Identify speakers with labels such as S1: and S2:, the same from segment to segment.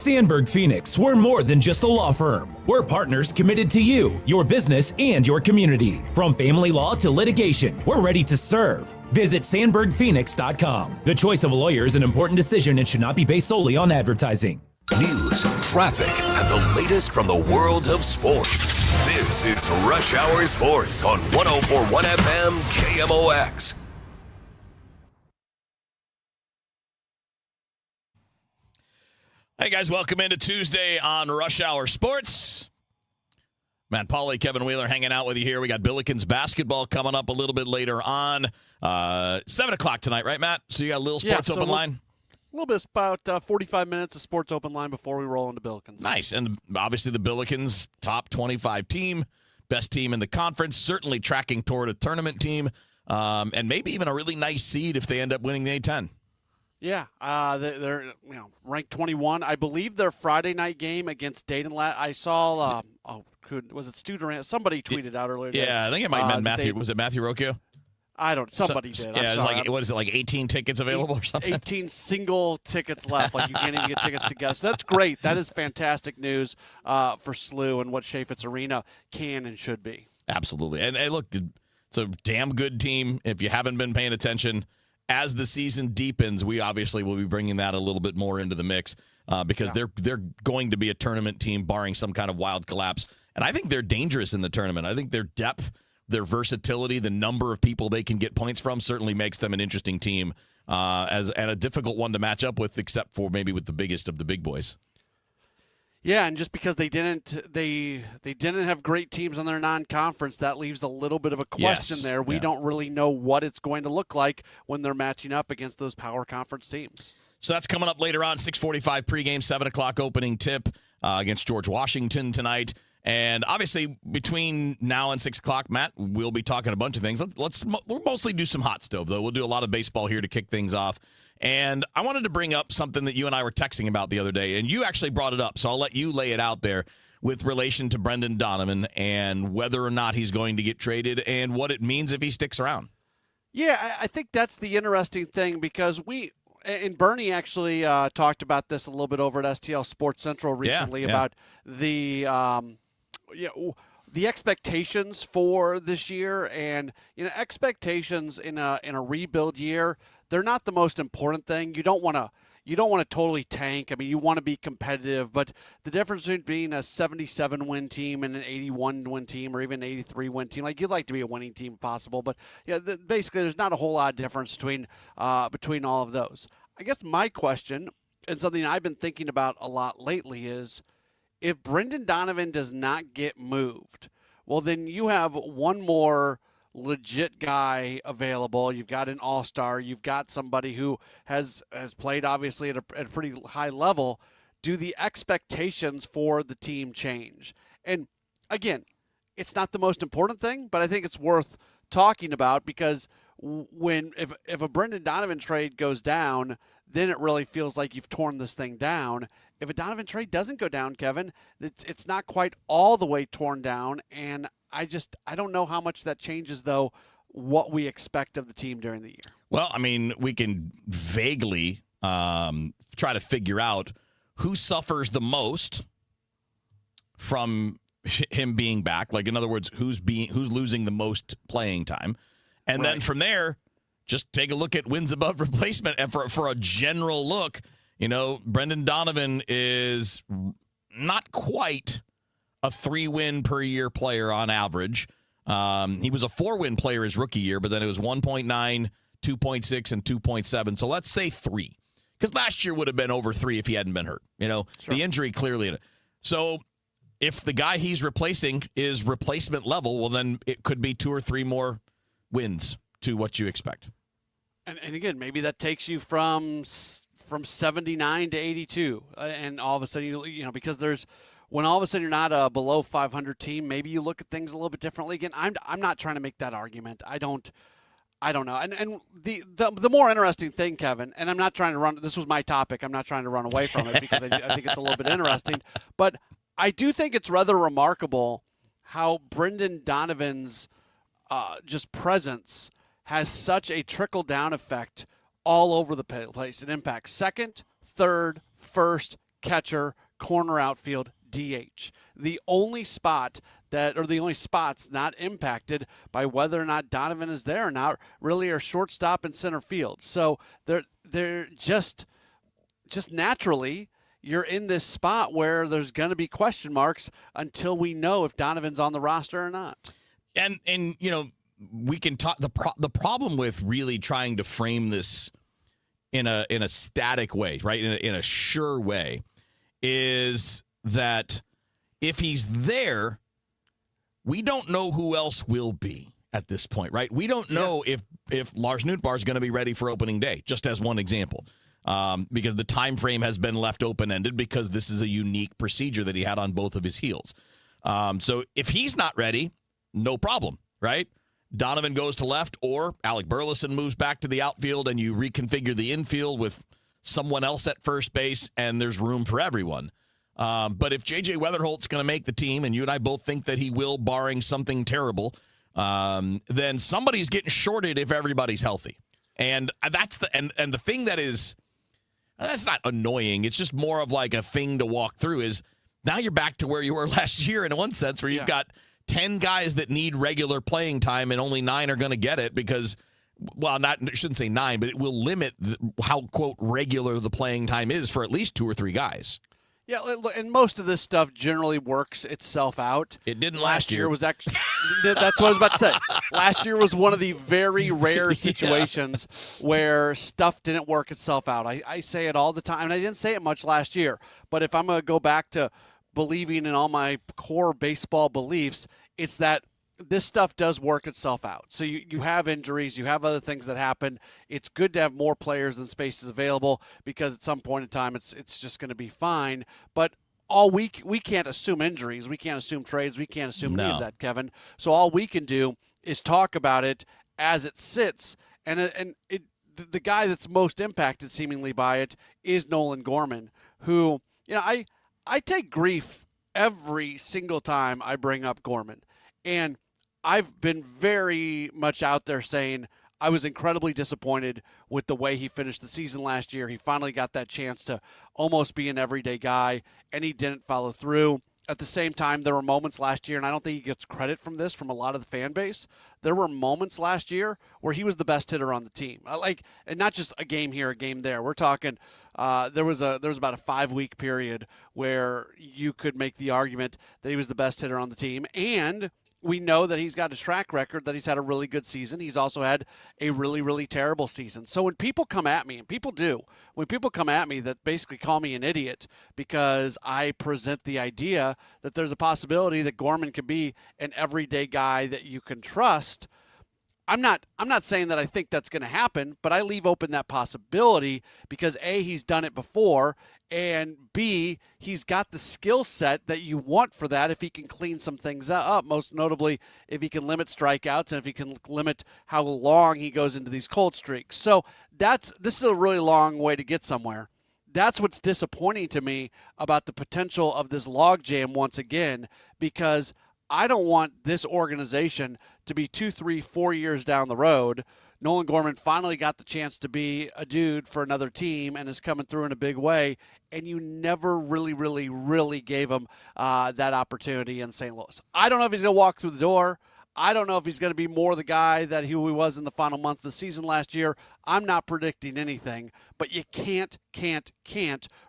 S1: Sandberg Phoenix, we're more than just a law firm. We're partners committed to you, your business, and your community. From family law to litigation, we're ready to serve. Visit sandbergphoenix.com. The choice of a lawyer is an important decision and should not be based solely on advertising.
S2: News, traffic, and the latest from the world of sports. This is Rush Hour Sports on 104.1 FM KMOX.
S3: Hey guys, welcome into Tuesday on Rush Hour Sports. Matt, Pauley, Kevin Wheeler hanging out with you here. We got Billikens basketball coming up a little bit later on. 7 o'clock tonight, right, Matt? So you got a little sports open line?
S4: A little bit, about 45 minutes of sports open line before we roll into Billikens.
S3: Nice. And obviously the Billikens, top 25 team, best team in the conference, certainly tracking toward a tournament team, and maybe even a really nice seed if they end up winning the A-10.
S4: Yeah, they're ranked 21. I believe their Friday night game against Dayton. I saw. Was it Stu Durant? Somebody tweeted out earlier today.
S3: Yeah, I think it might have been Matthew. Was it Matthew Rocchio?
S4: I don't. Somebody did.
S3: Yeah, what is it, like 18 tickets available or something?
S4: 18 single tickets left. Like you can't even get tickets together. So that's great. That is fantastic news for SLU and what Chaffetz Arena can and should be.
S3: Absolutely. And look, it's a damn good team. If you haven't been paying attention, as the season deepens, we obviously will be bringing that a little bit more into the mix because they're going to be a tournament team barring some kind of wild collapse. And I think they're dangerous in the tournament. I think their depth, their versatility, the number of people they can get points from certainly makes them an interesting team and a difficult one to match up with, except for maybe with the biggest of the big boys.
S4: Yeah, and just because they didn't have great teams on their non-conference, that leaves a little bit of a question there. We don't really know what it's going to look like when they're matching up against those power conference teams.
S3: So that's coming up later on, 6:45 pregame, 7 o'clock opening tip against George Washington tonight. And obviously, between now and 6 o'clock, Matt, we'll be talking a bunch of things. We'll mostly do some hot stove, though. We'll do a lot of baseball here to kick things off. And I wanted to bring up something that you and I were texting about the other day, and you actually brought it up, so I'll let you lay it out there with relation to Brendan Donovan and whether or not he's going to get traded and what it means if he sticks around.
S4: Yeah, I think that's the interesting thing because Bernie actually talked about this a little bit over at STL Sports Central recently about the expectations for this year, and expectations in a rebuild year, they're not the most important thing. You don't want to totally tank. I mean, you want to be competitive, but the difference between being a 77-win team and an 81-win team or even an 83-win team, like you'd like to be a winning team if possible, but basically there's not a whole lot of difference between all of those. I guess my question, and something I've been thinking about a lot lately, is if Brendan Donovan does not get moved, well, then you have one more legit guy available. You've got an all-star. You've got somebody who has played, obviously, at a pretty high level. Do the expectations for the team change? And, again, it's not the most important thing, but I think it's worth talking about because if a Brendan Donovan trade goes down, then it really feels like you've torn this thing down. If a Donovan trade doesn't go down, Kevin, it's not quite all the way torn down, and I don't know how much that changes, though, what we expect of the team during the year.
S3: Well, I mean, we can vaguely try to figure out who suffers the most from him being back. Like, in other words, who's losing the most playing time. And then from there, just take a look at wins above replacement. And for a general look, Brendan Donovan is not quite a 3-win per year player on average. He was a 4-win player his rookie year, but then it was 1.9, 2.6, and 2.7. So let's say 3. Because last year would have been over 3 if he hadn't been hurt. Sure. The injury clearly. So if the guy he's replacing is replacement level, well, then it could be 2 or 3 more wins to what you expect.
S4: And again, maybe that takes you from 79 to 82. And all of a sudden, because when all of a sudden you're not a below 500 team, maybe you look at things a little bit differently. Again, I'm not trying to make that argument. I don't know. And the more interesting thing, Kevin, and I'm not trying to run. This was my topic. I'm not trying to run away from it because I think it's a little bit interesting. But I do think it's rather remarkable how Brendan Donovan's just presence has such a trickle down effect all over the place. It impacts second, third, first, catcher, corner outfield, DH. The only spots not impacted by whether or not Donovan is there or not really are shortstop and center field. So they're just naturally you're in this spot where there's going to be question marks until we know if Donovan's on the roster or not.
S3: And we can talk the problem with really trying to frame this in a static way, right? In a sure way, is that if he's there, we don't know who else will be at this point, right? We don't know if Lars Nootbaar is going to be ready for opening day, just as one example, because the time frame has been left open-ended because this is a unique procedure that he had on both of his heels. So if he's not ready, no problem, right? Donovan goes to left, or Alec Burleson moves back to the outfield, and you reconfigure the infield with someone else at first base, and there's room for everyone. But if J.J. Weatherholt's going to make the team, and you and I both think that he will, barring something terrible, then somebody's getting shorted if everybody's healthy. And that's the thing that's not annoying. It's just more of like a thing to walk through is now you're back to where you were last year in one sense, where you've got 10 guys that need regular playing time and only 9 are going to get it because, well, I shouldn't say 9, but it will limit how, quote, regular the playing time is for at least 2 or 3 guys.
S4: Yeah, and most of this stuff generally works itself out.
S3: It didn't last year.
S4: Was actually that's what I was about to say. Last year was one of the very rare situations where stuff didn't work itself out. I say it all the time, and I didn't say it much last year. But if I'm going to go back to believing in all my core baseball beliefs, it's that this stuff does work itself out. So you have injuries, you have other things that happen. It's good to have more players than spaces available because at some point in time it's just going to be fine. But we can't assume injuries, we can't assume trades, we can't assume any of that, Kevin. So all we can do is talk about it as it sits, and the guy that's most impacted seemingly by it is Nolan Gorman, who I take grief every single time I bring up Gorman. And I've been very much out there saying I was incredibly disappointed with the way he finished the season last year. He finally got that chance to almost be an everyday guy, and he didn't follow through. At the same time, there were moments last year, and I don't think he gets credit from this from a lot of the fan base. There were moments last year where he was the best hitter on the team. And not just a game here, a game there. We're talking there was about a 5-week period where you could make the argument that he was the best hitter on the team, and we know that he's got a track record that he's had a really good season. He's also had a really, really terrible season. So when people come at me, and people do, when people come at me that basically call me an idiot because I present the idea that there's a possibility that Gorman could be an everyday guy that you can trust, I'm not saying that I think that's going to happen, but I leave open that possibility because A, he's done it before, and B, he's got the skill set that you want for that if he can clean some things up, most notably if he can limit strikeouts and if he can limit how long he goes into these cold streaks. So this is a really long way to get somewhere. That's what's disappointing to me about the potential of this logjam once again, because I don't want this organization to be 2, 3, 4 years down the road. Nolan Gorman finally got the chance to be a dude for another team and is coming through in a big way, and you never really, really, really gave him that opportunity in St. Louis. I don't know if he's going to walk through the door. I don't know if he's going to be more the guy that he was in the final months of the season last year. I'm not predicting anything, but you can't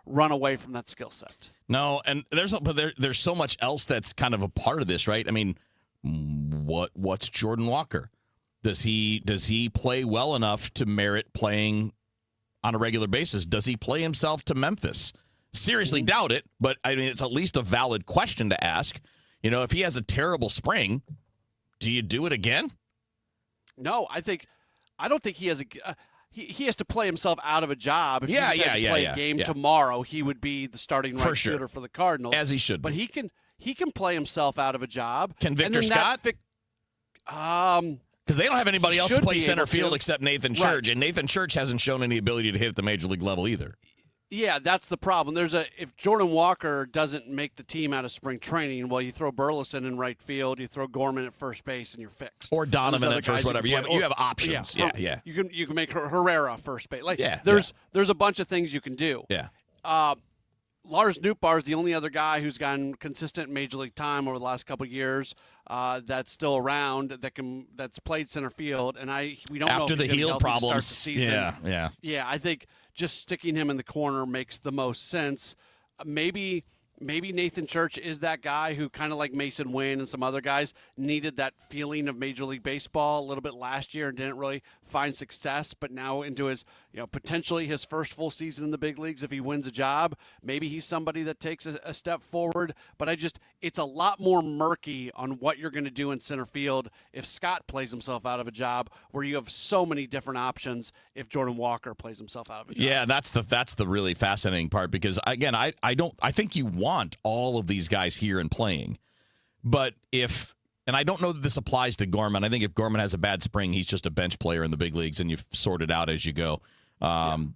S4: run away from that skill set.
S3: No, and there's so much else that's kind of a part of this, right? I mean, what's Jordan Walker? Does he play well enough to merit playing on a regular basis? Does he play himself to Memphis? Seriously doubt it, but I mean, it's at least a valid question to ask. If he has a terrible spring, do you do it again?
S4: No, I don't think he has he has to play himself out of a job. If he play a game tomorrow, he would be the starting right shooter for the Cardinals,
S3: as he should be.
S4: But he can play himself out of a job.
S3: Can Victor Scott? Because they don't have anybody else to play center field except Nathan Church, and Nathan Church hasn't shown any ability to hit at the major league level either.
S4: Yeah, that's the problem. If Jordan Walker doesn't make the team out of spring training, well, you throw Burleson in right field, you throw Gorman at first base, and you're fixed.
S3: Or Donovan at first, whatever. You have options. Yeah.
S4: You can make Herrera first base. There's a bunch of things you can do.
S3: Yeah.
S4: Lars Nootbaar is the only other guy who's gotten consistent Major League time over the last couple of years that's still around that's played center field, and we don't know
S3: after
S4: if
S3: the
S4: he's
S3: heel
S4: healthy to
S3: problems.
S4: start the season.
S3: Yeah.
S4: I think just sticking him in the corner makes the most sense. Maybe Nathan Church is that guy who, kind of like Mason Wynn and some other guys, needed that feeling of Major League Baseball a little bit last year and didn't really find success, but now into his, potentially his first full season in the big leagues if he wins a job. Maybe he's somebody that takes a step forward, but it's a lot more murky on what you're going to do in center field if Scott plays himself out of a job, where you have so many different options if Jordan Walker plays himself out of a job.
S3: Yeah, that's the really fascinating part, because again, I think you want all of these guys here and playing, but and I don't know that this applies to Gorman. I think if Gorman has a bad spring, he's just a bench player in the big leagues, and you sort it out as you go,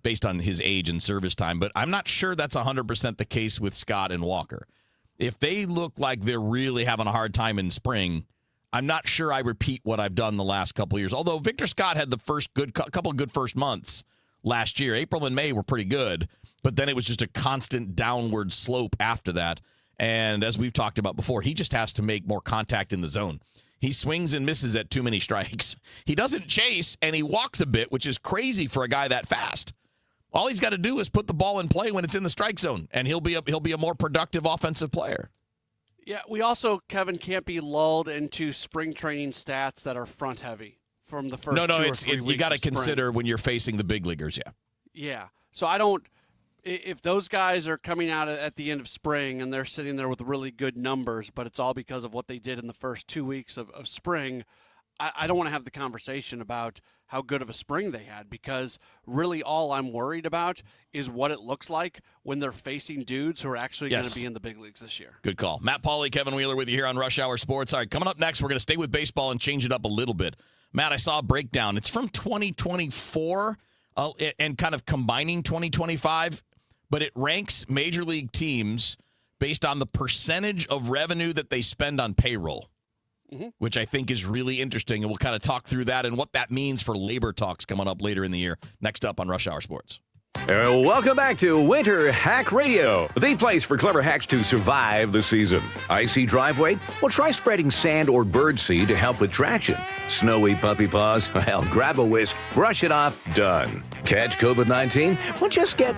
S3: based on his age and service time. But I'm not sure that's 100% the case with Scott and Walker. If they look like they're really having a hard time in spring, I'm not sure I repeat what I've done the last couple of years. Although Victor Scott had the first couple of good first months last year. April and May were pretty good, but then it was just a constant downward slope after that. And as we've talked about before, he just has to make more contact in the zone. He swings and misses at too many strikes. He doesn't chase, and he walks a bit, which is crazy for a guy that fast. All he's got to do is put the ball in play when it's in the strike zone, and he'll be a more productive offensive player.
S4: Yeah, we also, Kevin, can't be lulled into spring training stats that are front heavy from the first 2 or 3 weeks.
S3: You got to
S4: of spring.
S3: consider when you're facing the big leaguers.
S4: Yeah. So if those guys are coming out at the end of spring and they're sitting there with really good numbers, but it's all because of what they did in the first 2 weeks of spring, I don't want to have the conversation about how good of a spring they had, because really all I'm worried about is what it looks like when they're facing dudes who are actually going to be in the big leagues this year.
S3: Good call. Matt Pauley, Kevin Wheeler with you here on Rush Hour Sports. All right, coming up next, we're going to stay with baseball and change it up a little bit. Matt, I saw a breakdown. It's from 2024 and kind of combining 2025, but it ranks major league teams based on the percentage of revenue that they spend on payroll. Which I think is really interesting, and we'll kind of talk through that and what that means for labor talks coming up later in the year. Next up on Rush Hour Sports.
S5: Welcome back to Winter Hack Radio, the place for clever hacks to survive the season. Icy driveway? Well, try spreading sand or birdseed to help with traction. Snowy puppy paws? Well, grab a whisk, brush it off, done. Catch COVID-19? Well, just get...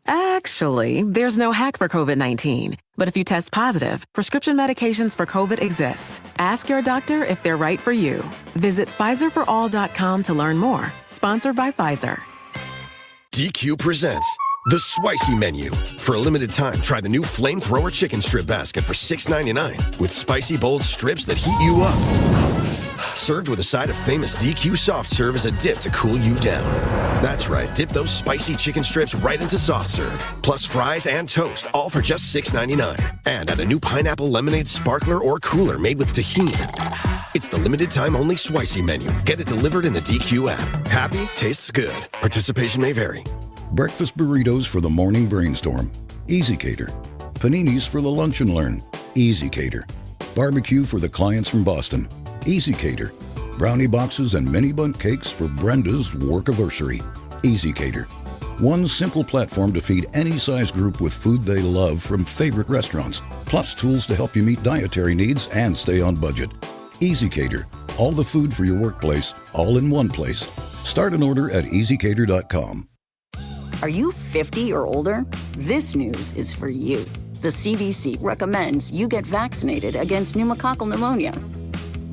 S6: Actually, there's no hack for COVID-19. But if you test positive, prescription medications for COVID exist. Ask your doctor if they're right for you. Visit PfizerForAll.com to learn more. Sponsored by Pfizer.
S7: DQ presents The Spicy Menu. For a limited time, try the new Flamethrower Chicken Strip Basket for $6.99 with spicy, bold strips that heat you up. Served with a side of famous DQ soft serve as a dip to cool you down. That's right, dip those spicy chicken strips right into soft serve. Plus fries and toast, all for just $6.99. And add a new pineapple lemonade sparkler or cooler made with tahini. It's the limited time only Spicy Menu. Get it delivered in the DQ app. Happy, tastes good. Participation may vary.
S8: Breakfast burritos for the morning brainstorm. Easy Cater. Paninis for the lunch and learn. Easy Cater. Barbecue for the clients from Boston. Easy Cater. Brownie boxes and mini bundt cakes for Brenda's workiversary. Easy Cater. One simple platform to feed any size group with food they love from favorite restaurants. Plus tools to help you meet dietary needs and stay on budget. Easy Cater. All the food for your workplace, all in one place. Start an order at easycater.com.
S9: Are you 50 or older? This news is for you. The CDC recommends you get vaccinated against pneumococcal pneumonia.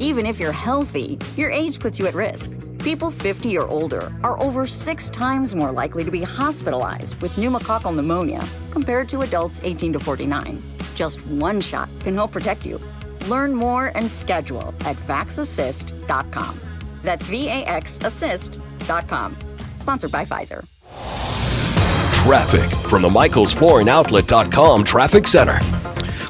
S9: Even if you're healthy, your age puts you at risk. People 50 or older are over 6 times more likely to be hospitalized with pneumococcal pneumonia compared to adults 18 to 49. Just one shot can help protect you. Learn more and schedule at vaxassist.com. That's VAXassist.com. Sponsored by Pfizer.
S2: Traffic from the MichaelsFlooringOutlet.com Traffic Center.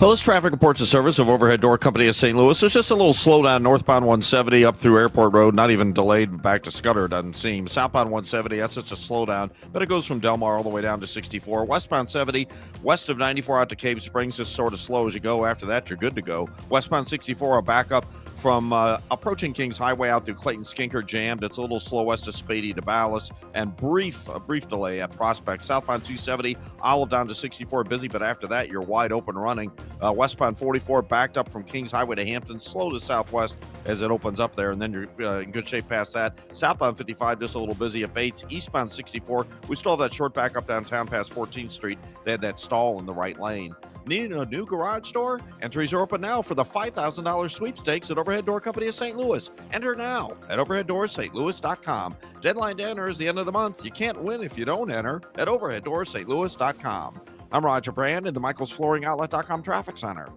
S10: Well, this traffic reports a service of Overhead Door Company of St. Louis. There's just a little slowdown northbound 170 up through Airport Road. Not even delayed back to Scudder, doesn't seem. Southbound 170, that's just a slowdown. But it goes from Del Mar all the way down to 64. Westbound 70, west of 94 out to Cave Springs, just sort of slow as you go. After that, you're good to go. Westbound 64, a backup from approaching Kings Highway out through Clayton Skinker jammed. It's a little slow west of Spady to Ballas, and a brief delay at Prospect. Southbound 270, Olive down to 64, busy, but after that, you're wide open running. Westbound 44 backed up from Kings Highway to Hampton, slow to southwest as it opens up there, and then you're in good shape past that. Southbound 55, just a little busy at Bates. Eastbound 64, we still have that short back up downtown past 14th Street. They had that stall in the right lane. Need a new garage door? Entries are open now for the $5,000 sweepstakes at Overhead Door Company of St. Louis. Enter now at overheaddoorsstlouis.com. Deadline to enter is the end of the month. You can't win if you don't enter at overheaddoorsstlouis.com. I'm Roger Brand in the Michaels Flooring Outlet.com Traffic Center.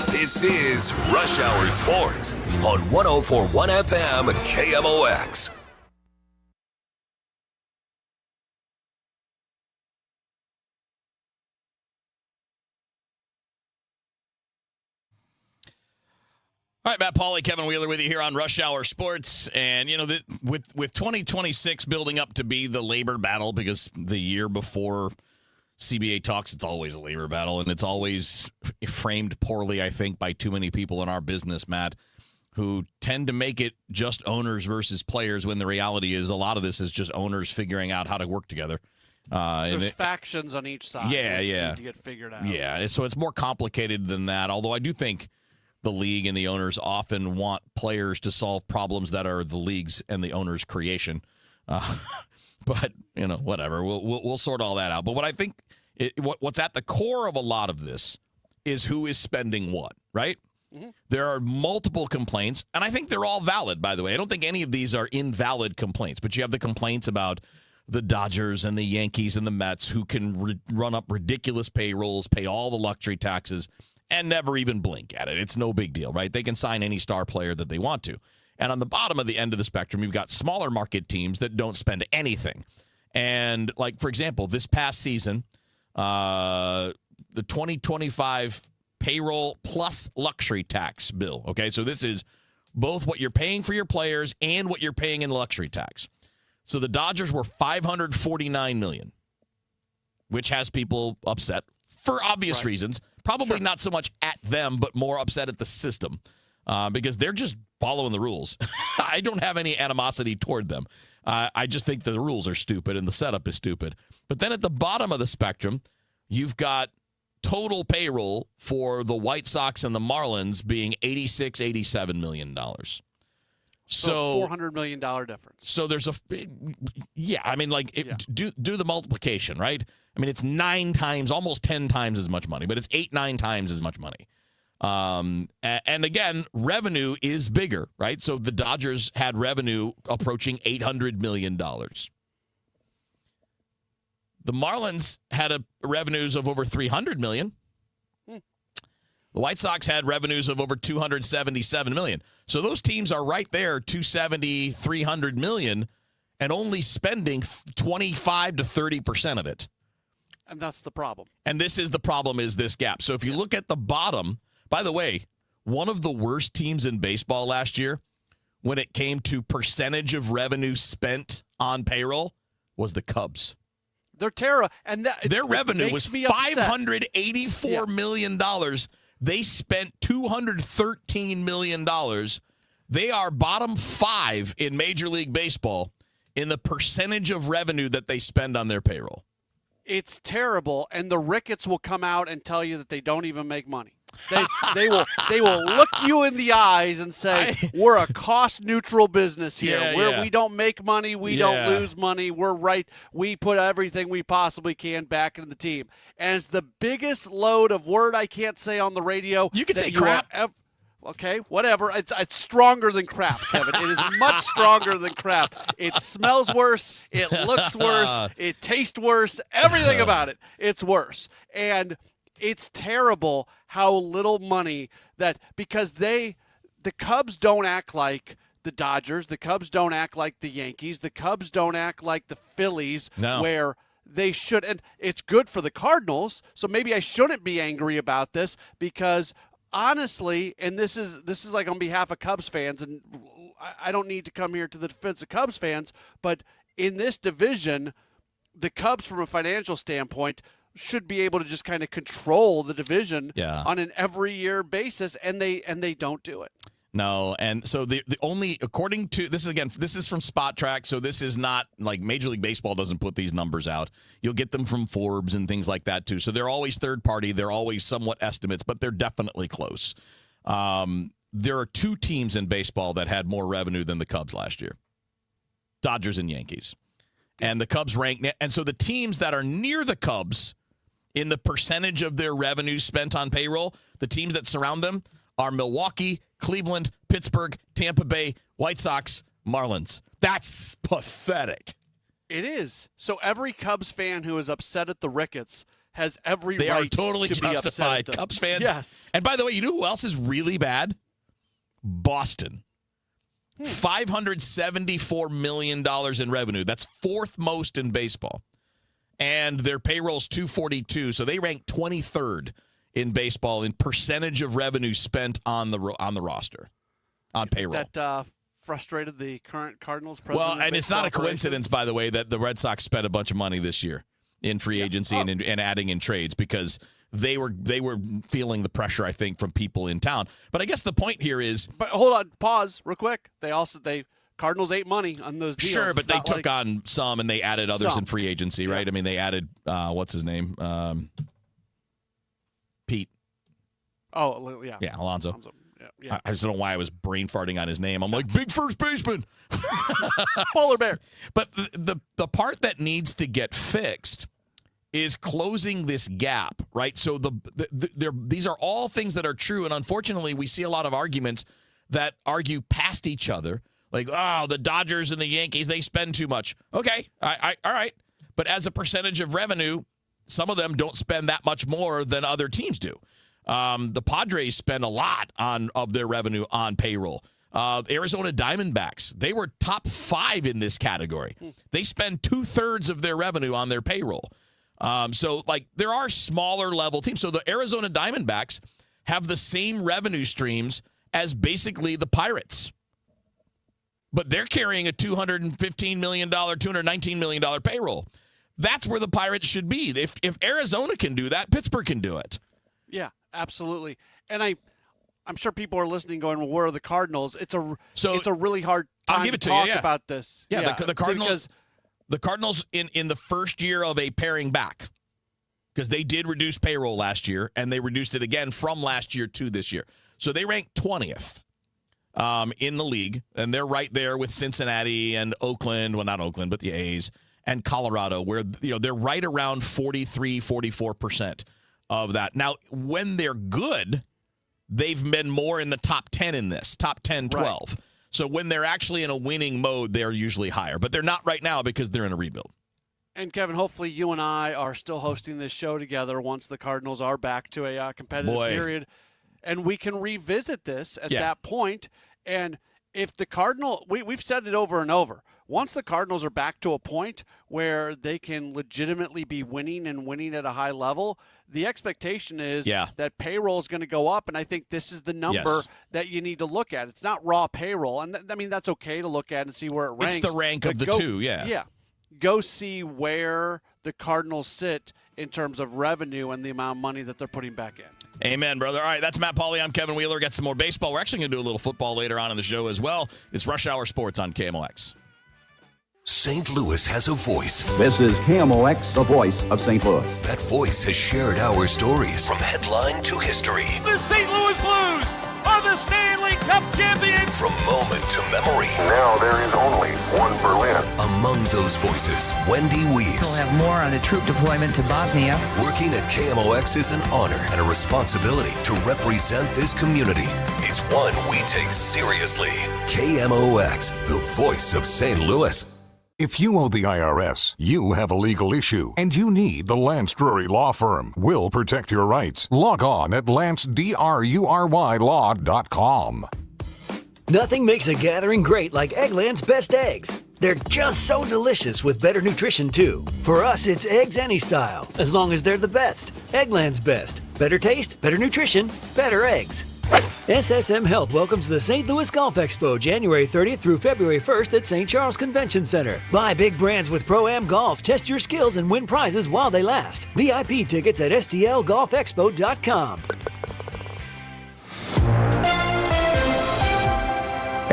S2: This is Rush Hour Sports on 104.1 FM KMOX.
S3: All right, Matt Pauley, Kevin Wheeler with you here on Rush Hour Sports. And, with 2026 building up to be the labor battle, because the year before CBA talks, it's always a labor battle, and it's always framed poorly, I think, by too many people in our business, Matt, who tend to make it just owners versus players, when the reality is a lot of this is just owners figuring out how to work together.
S4: There's factions on each side.
S3: Yeah.
S4: Need to get figured out.
S3: Yeah, so it's more complicated than that, although I do think the league and the owners often want players to solve problems that are the league's and the owner's creation. But, whatever. We'll sort all that out. But what I think, what's at the core of a lot of this is who is spending what, right? Mm-hmm. There are multiple complaints, and I think they're all valid, by the way. I don't think any of these are invalid complaints, but you have the complaints about the Dodgers and the Yankees and the Mets, who can run up ridiculous payrolls, pay all the luxury taxes, and never even blink at it. It's no big deal, right? They can sign any star player that they want to. And on the bottom of the end of the spectrum, you've got smaller market teams that don't spend anything. And, like, for example, this past season, the 2025 payroll plus luxury tax bill, okay? So this is both what you're paying for your players and what you're paying in luxury tax. So the Dodgers were $549 million, which has people upset for obvious reasons. Probably not so much at them, but more upset at the system because they're just following the rules. I don't have any animosity toward them. I just think the rules are stupid and the setup is stupid. But then at the bottom of the spectrum, you've got total payroll for the White Sox and the Marlins being $87 million. So
S4: $400 million difference.
S3: So there's do the multiplication, right? I mean, it's 9 times, almost 10 times as much money, but it's 8-9 times as much money. And again, revenue is bigger, right? So the Dodgers had revenue approaching $800 million. The Marlins had revenues of over $300 million. The White Sox had revenues of over $277 million. So those teams are right there, $270, $300 million, and only spending 25 to 30% of it.
S4: And that's the problem.
S3: And this is the problem, is this gap. So if you look at the bottom, by the way, one of the worst teams in baseball last year when it came to percentage of revenue spent on payroll was the Cubs.
S4: They're terrible. And
S3: their revenue was $584 million. They spent $213 million. They are bottom 5 in Major League Baseball in the percentage of revenue that they spend on their payroll.
S4: It's terrible, and the Ricketts will come out and tell you that they don't even make money. They will look you in the eyes and say, we're a cost-neutral business here. We don't make money. We don't lose money. We're right. We put everything we possibly can back into the team. And it's the biggest load of word I can't say on the radio.
S3: You can say crap.
S4: Okay, whatever. It's stronger than crap, Kevin. It is much stronger than crap. It smells worse. It looks worse. It tastes worse. Everything about it. It's worse. And it's terrible how little money because the Cubs don't act like the Dodgers. The Cubs don't act like the Yankees. The Cubs don't act like the Phillies, where they should. And it's good for the Cardinals, so maybe I shouldn't be angry about this because honestly, and this is like on behalf of Cubs fans, and I don't need to come here to the defense of Cubs fans, but in this division, the Cubs, from a financial standpoint, should be able to just kind of control the division on an every year basis, and they don't do it.
S3: No, and so the only, according to, this is from Spot Track, so this is not, like, Major League Baseball doesn't put these numbers out. You'll get them from Forbes and things like that, too. So they're always third party. They're always somewhat estimates, but they're definitely close. There are 2 teams in baseball that had more revenue than the Cubs last year. Dodgers and Yankees. And the Cubs rank, and so the teams that are near the Cubs in the percentage of their revenue spent on payroll, the teams that surround them are Milwaukee, Cleveland, Pittsburgh, Tampa Bay, White Sox, Marlins. That's pathetic.
S4: It is. So every Cubs fan who is upset at the Ricketts has every
S3: they
S4: right
S3: are totally
S4: to
S3: justified.
S4: Be upset at them.
S3: Cubs fans.
S4: Yes.
S3: And by the way, you know who else is really bad? Boston. $574 million in revenue. That's 4th most in baseball. And their payroll's $242, so they rank 23rd in baseball in percentage of revenue spent on the roster, on payroll.
S4: That frustrated the current Cardinals president.
S3: Well, and it's not a coincidence, by the way, that the Red Sox spent a bunch of money this year in free agency and adding in trades, because they were feeling the pressure, I think, from people in town. But I guess the point here is,
S4: but hold on, pause real quick. Cardinals ate money on those deals.
S3: Sure, but they took on some and they added others in free agency, right?
S4: Yeah.
S3: I mean, they added what's his name, Pete.
S4: Oh, yeah.
S3: Yeah, Alonso.
S4: Yeah.
S3: I just don't know why I was brain farting on his name. I'm like, big first baseman.
S4: Polar bear.
S3: But the part that needs to get fixed is closing this gap, right? So these are all things that are true, and unfortunately, we see a lot of arguments that argue past each other, like, oh, the Dodgers and the Yankees, they spend too much. Okay, all right. But as a percentage of revenue, some of them don't spend that much more than other teams do. The Padres spend a lot of their revenue on payroll. Arizona Diamondbacks, they were top 5 in this category. They spend 2/3 of their revenue on their payroll. So, like, there are smaller level teams. So the Arizona Diamondbacks have the same revenue streams as basically the Pirates. But they're carrying a $215 million, $219 million payroll. That's where the Pirates should be. If Arizona can do that, Pittsburgh can do it.
S4: Yeah, absolutely. And I'm sure people are listening going, well, where are the Cardinals? It's a really hard time
S3: I'll give it
S4: to
S3: talk
S4: talk about this.
S3: Yeah, the Cardinals. The Cardinals in the first year of a paring back, because they did reduce payroll last year, and they reduced it again from last year to this year. So they ranked 20th in the league, and they're right there with Cincinnati and Oakland. Well, not Oakland, but the A's and Colorado, where they're right around 44% of that. Now, when they're good, they've been more in the top 10 in this, top 10, 12. Right. So when they're actually in a winning mode, they're usually higher. But they're not right now because they're in a rebuild.
S4: And, Kevin, hopefully you and I are still hosting this show together once the Cardinals are back to a competitive period. And we can revisit this at that point. And if the Cardinal, we've said it over and over, once the Cardinals are back to a point where they can legitimately be winning and winning at a high level, the expectation is that payroll is going to go up, and I think this is the number that you need to look at. It's not raw payroll, and that's okay to look at and see where it ranks.
S3: It's the rank of the two,
S4: Yeah. Go see where the Cardinals sit in terms of revenue and the amount of money that they're putting back in.
S3: Amen, brother. All right, that's Matt Pauley. I'm Kevin Wheeler. Got some more baseball. We're actually going to do a little football later on in the show as well. It's Rush Hour Sports on KMOX.
S2: St. Louis has a voice.
S11: This is KMOX, the voice of St. Louis.
S2: That voice has shared our stories from headline to history.
S12: The St. Louis Blues are the Stanley Cup champions.
S2: From moment to memory.
S13: Now there is only one Berlin.
S2: Among those voices, Wendy Weaves.
S14: We'll have more on a troop deployment to Bosnia.
S2: Working at KMOX is an honor and a responsibility to represent this community. It's one we take seriously. KMOX, the voice of St. Louis.
S15: If you owe the IRS, you have a legal issue, and you need the Lance Drury Law Firm. We'll protect your rights. Log on at lancedrurylaw.com.
S16: Nothing makes a gathering great like Eggland's Best Eggs. They're just so delicious with better nutrition, too. For us, it's eggs any style, as long as they're the best. Eggland's Best. Better taste, better nutrition, better eggs. SSM Health welcomes the St. Louis Golf Expo January 30th through February 1st at St. Charles Convention Center. Buy big brands with Pro-Am Golf, test your skills, and win prizes while they last. VIP tickets at STLGolfExpo.com.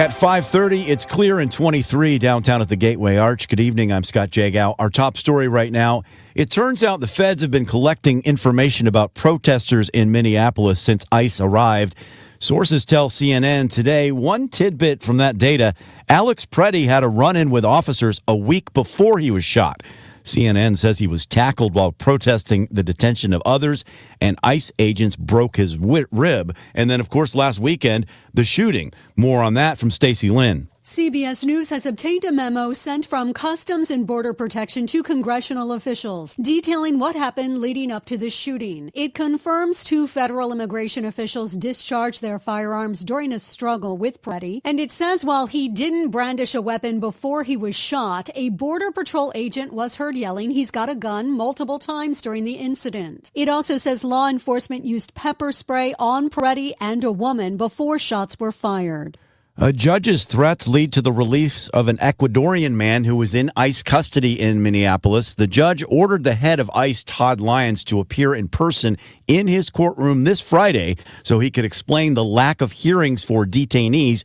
S17: At 5:30, it's clear and 23 downtown at the Gateway Arch. Good evening, I'm Scott Jagow. Our top story right now, it turns out the feds have been collecting information about protesters in Minneapolis since ICE arrived. Sources tell CNN today one tidbit from that data, Alex Preddy had a run-in with officers a week before he was shot. CNN says he was tackled while protesting the detention of others, and ICE agents broke his rib. And then, of course, last weekend, the shooting. More on that from Stacey Lynn.
S18: CBS News has obtained a memo sent from Customs and Border Protection to congressional officials detailing what happened leading up to the shooting. It confirms 2 federal immigration officials discharged their firearms during a struggle with Preddy. And it says while he didn't brandish a weapon before he was shot, a Border Patrol agent was heard yelling he's got a gun multiple times during the incident. It also says law enforcement used pepper spray on Preddy and a woman before shots were fired.
S17: A judge's threats lead to the release of an Ecuadorian man who was in ICE custody in Minneapolis. The judge ordered the head of ICE, Todd Lyons, to appear in person in his courtroom this Friday so he could explain the lack of hearings for detainees.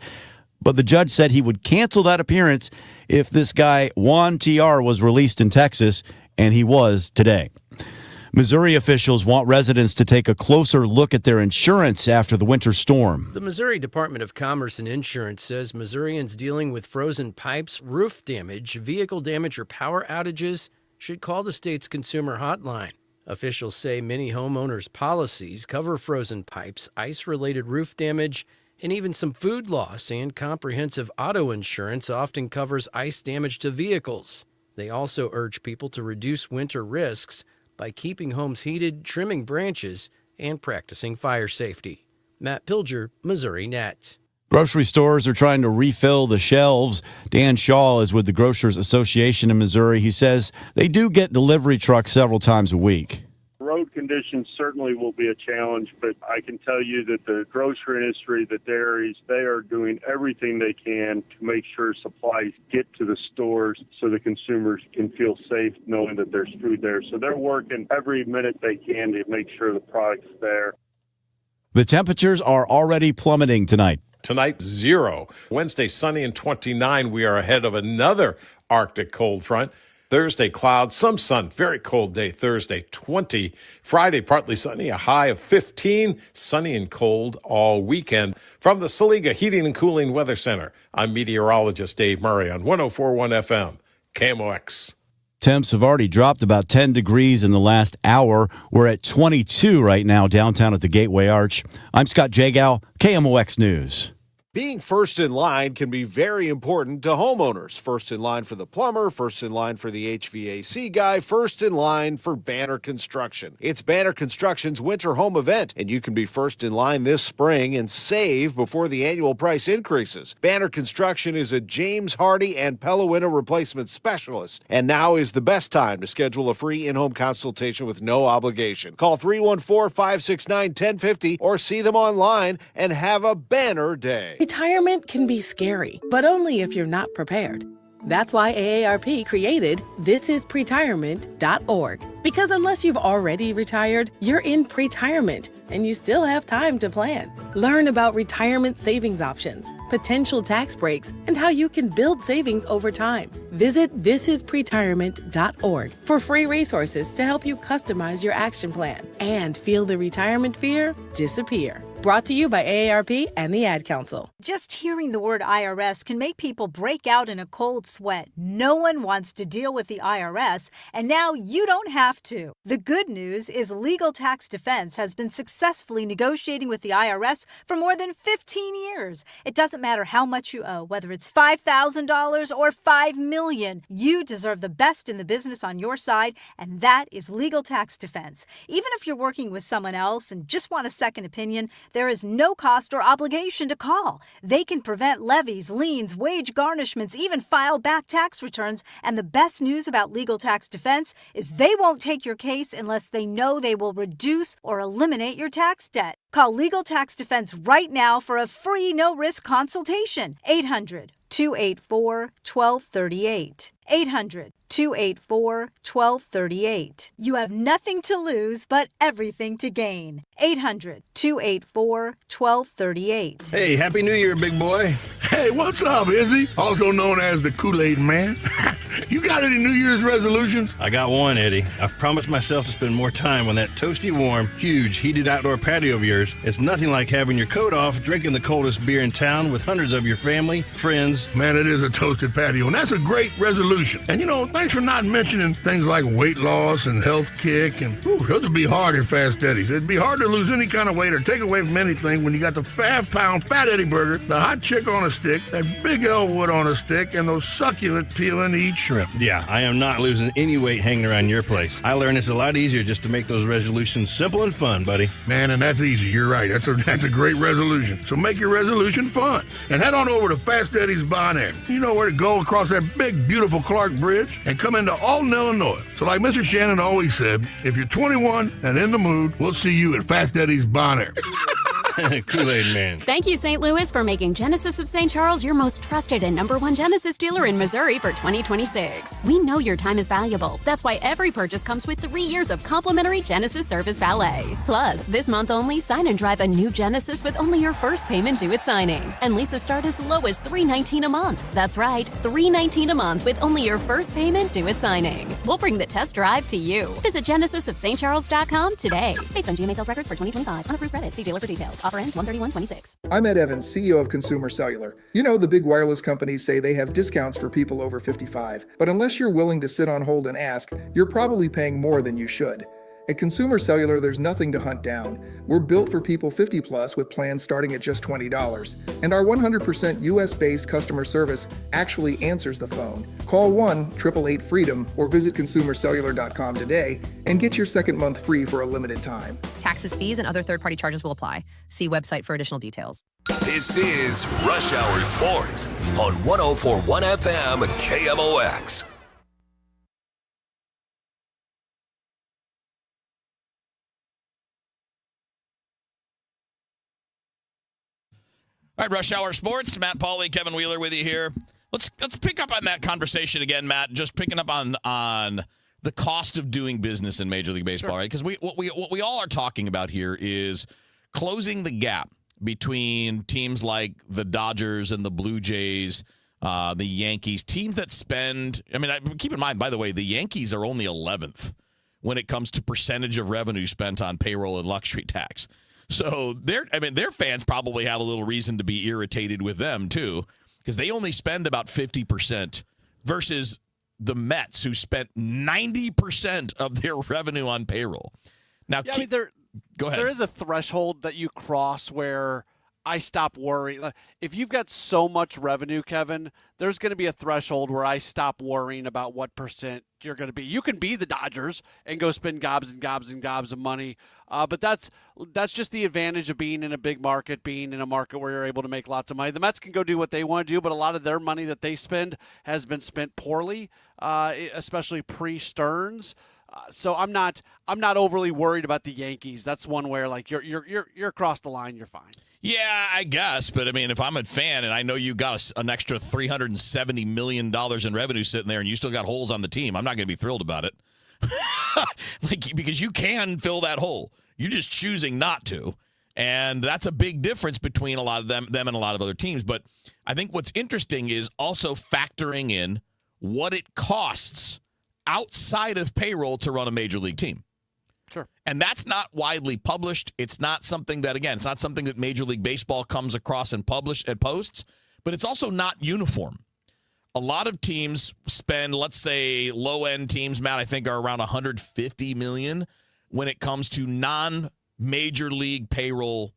S17: But the judge said he would cancel that appearance if this guy, Juan TR, was released in Texas, and he was today. Missouri officials want residents to take a closer look at their insurance after the winter storm.
S19: The Missouri Department of Commerce and Insurance says Missourians dealing with frozen pipes, roof damage, vehicle damage, or power outages should call the state's consumer hotline. Officials say many homeowners' policies cover frozen pipes, ice-related roof damage, and even some food loss, and comprehensive auto insurance often covers ice damage to vehicles. They also urge people to reduce winter risks by keeping homes heated, trimming branches, and practicing fire safety. Matt Pilger, Missouri Net.
S17: Grocery stores are trying to refill the shelves. Dan Shaw is with the Grocers Association in Missouri. He says they do get delivery trucks several times a week.
S20: Road conditions certainly will be a challenge, but I can tell you that the grocery industry, the dairies, they are doing everything they can to make sure supplies get to the stores so the consumers can feel safe knowing that there's food there. So they're working every minute they can to make sure the product's there.
S17: The temperatures are already plummeting tonight.
S21: Tonight, 0. Wednesday, sunny and 29. We are ahead of another Arctic cold front. Thursday, clouds, some sun, very cold day. Thursday, 20. Friday, partly sunny, a high of 15. Sunny and cold all weekend. From the Saliga Heating and Cooling Weather Center, I'm meteorologist Dave Murray on 104.1 FM, KMOX.
S17: Temps have already dropped about 10 degrees in the last hour. We're at 22 right now downtown at the Gateway Arch. I'm Scott Jagow, KMOX News.
S22: Being first in line can be very important to homeowners. First in line for the plumber, first in line for the HVAC guy, first in line for Banner Construction. It's Banner Construction's winter home event, and you can be first in line this spring and save before the annual price increases. Banner Construction is a James Hardy and Pella window replacement specialist, and now is the best time to schedule a free in-home consultation with no obligation. Call 314-569-1050 or see them online and have a banner day.
S23: Retirement can be scary, but only if you're not prepared. That's why AARP created thisispretirement.org. Because unless you've already retired, you're in pretirement, and you still have time to plan. Learn about retirement savings options, potential tax breaks, and how you can build savings over time. Visit thisispretirement.org for free resources to help you customize your action plan and feel the retirement fear disappear. Brought to you by AARP and the Ad Council.
S24: Just hearing the word IRS can make people break out in a cold sweat. No one wants to deal with the IRS, and now you don't have to. The good news is Legal Tax Defense has been successfully negotiating with the IRS for more than 15 years. It doesn't matter how much you owe, whether it's $5,000 or $5 million. You deserve the best in the business on your side, and that is Legal Tax Defense. Even if you're working with someone else and just want a second opinion, there is no cost or obligation to call. They can prevent levies, liens, wage garnishments, even file back tax returns. And the best news about Legal Tax Defense is they won't take your case unless they know they will reduce or eliminate your tax debt. Call Legal Tax Defense right now for a free no-risk consultation. 800-284-1238. 800-284-1238. You have nothing to lose but everything to gain. 800-284-1238.
S25: Hey, Happy New Year, big boy.
S1: Hey, what's up, Izzy? Also known as the Kool-Aid Man. You got any New Year's resolutions?
S5: I got one, Eddie. I've promised myself to spend more time on that toasty warm, huge, heated outdoor patio of yours. It's nothing like having your coat off, drinking the coldest beer in town with hundreds of your family, friends.
S1: Man, it is a toasted patio, and that's a great resolution. And thanks for not mentioning things like weight loss and health kick, and those would be hard in Fast Eddie's. It'd be hard to lose any kind of weight or take away from anything when you got the 5-pound Fat Eddie burger, the hot chick on a stick, that Big Elwood on a stick, and those succulent peel-and-eat shrimp.
S5: Yeah, I am not losing any weight hanging around your place. I learned it's a lot easier just to make those resolutions simple and fun, buddy.
S1: Man, and that's easy. You're right. That's a great resolution. So make your resolution fun. And head on over to Fast Eddie's Bon Air. You know where to go across that big, beautiful Clark Bridge and come into Alton, Illinois. So like Mr. Shannon always said, if you're 21 and in the mood, we'll see you at Fast Eddie's Bon Air.
S5: Kool-Aid Man.
S6: Thank you, St. Louis, for making Genesis of St. Charles your most trusted and #1 Genesis dealer in Missouri for 2026. We know your time is valuable. That's why every purchase comes with 3 years of complimentary Genesis Service Valet. Plus, this month only, sign and drive a new Genesis with only your first payment due at signing. And leases start as low as $319 a month. That's right, $319 a month with only your first payment due at signing. We'll bring the test drive to you. Visit genesisofstcharles.com today. Based on GMA sales records for 2025. Unapproved credit. See dealer for details. Offer ends 1/31/26.
S7: I'm Ed Evans, CEO of Consumer Cellular. You know, the big wireless companies say they have discounts for people over 55. But unless you're willing to sit on hold and ask, you're probably paying more than you should. At Consumer Cellular, there's nothing to hunt down. We're built for people 50 plus with plans starting at just $20. And our 100% US-based customer service actually answers the phone. Call 1-888-FREEDOM or visit consumercellular.com today and get your second month free for a limited time.
S25: Taxes, fees, and other third-party charges will apply. See website for additional details.
S2: This is Rush Hour Sports on 104.1 FM KMOX.
S3: All right, Rush Hour Sports. Matt Pauley, Kevin Wheeler with you here. Let's pick up on that conversation again, Matt. Just picking up on the cost of doing business in Major League Baseball, sure. Right? Because what we all are talking about here is closing the gap between teams like the Dodgers and the Blue Jays, the Yankees, teams that spend. I mean, keep in mind, by the way, the Yankees are only 11th when it comes to percentage of revenue spent on payroll and luxury tax. So their fans probably have a little reason to be irritated with them too, because they only spend about 50% versus the Mets, who spent 90% of their revenue on payroll. Now, go ahead.
S4: There is a threshold that you cross where I stop worrying. If you've got so much revenue, Kevin, there's going to be a threshold where I stop worrying about what percent you're going to be. You can be the Dodgers and go spend gobs and gobs and gobs of money, but that's just the advantage of being in a big market, being in a market where you're able to make lots of money. The Mets can go do what they want to do, but a lot of their money that they spend has been spent poorly, especially pre-Stearns. So I'm not overly worried about the Yankees. That's one where like you're across the line, you're fine.
S3: Yeah, I guess. But, I mean, if I'm a fan and I know you got an extra $370 million in revenue sitting there and you still got holes on the team, I'm not going to be thrilled about it. Because you can fill that hole. You're just choosing not to. And that's a big difference between a lot of them and a lot of other teams. But I think what's interesting is also factoring in what it costs outside of payroll to run a major league team.
S4: Sure.
S3: And that's not widely published. It's not something that, again, it's not something that Major League Baseball comes across and posts, but it's also not uniform. A lot of teams spend, let's say, low-end teams, Matt, I think are around $150 million when it comes to non-major league payroll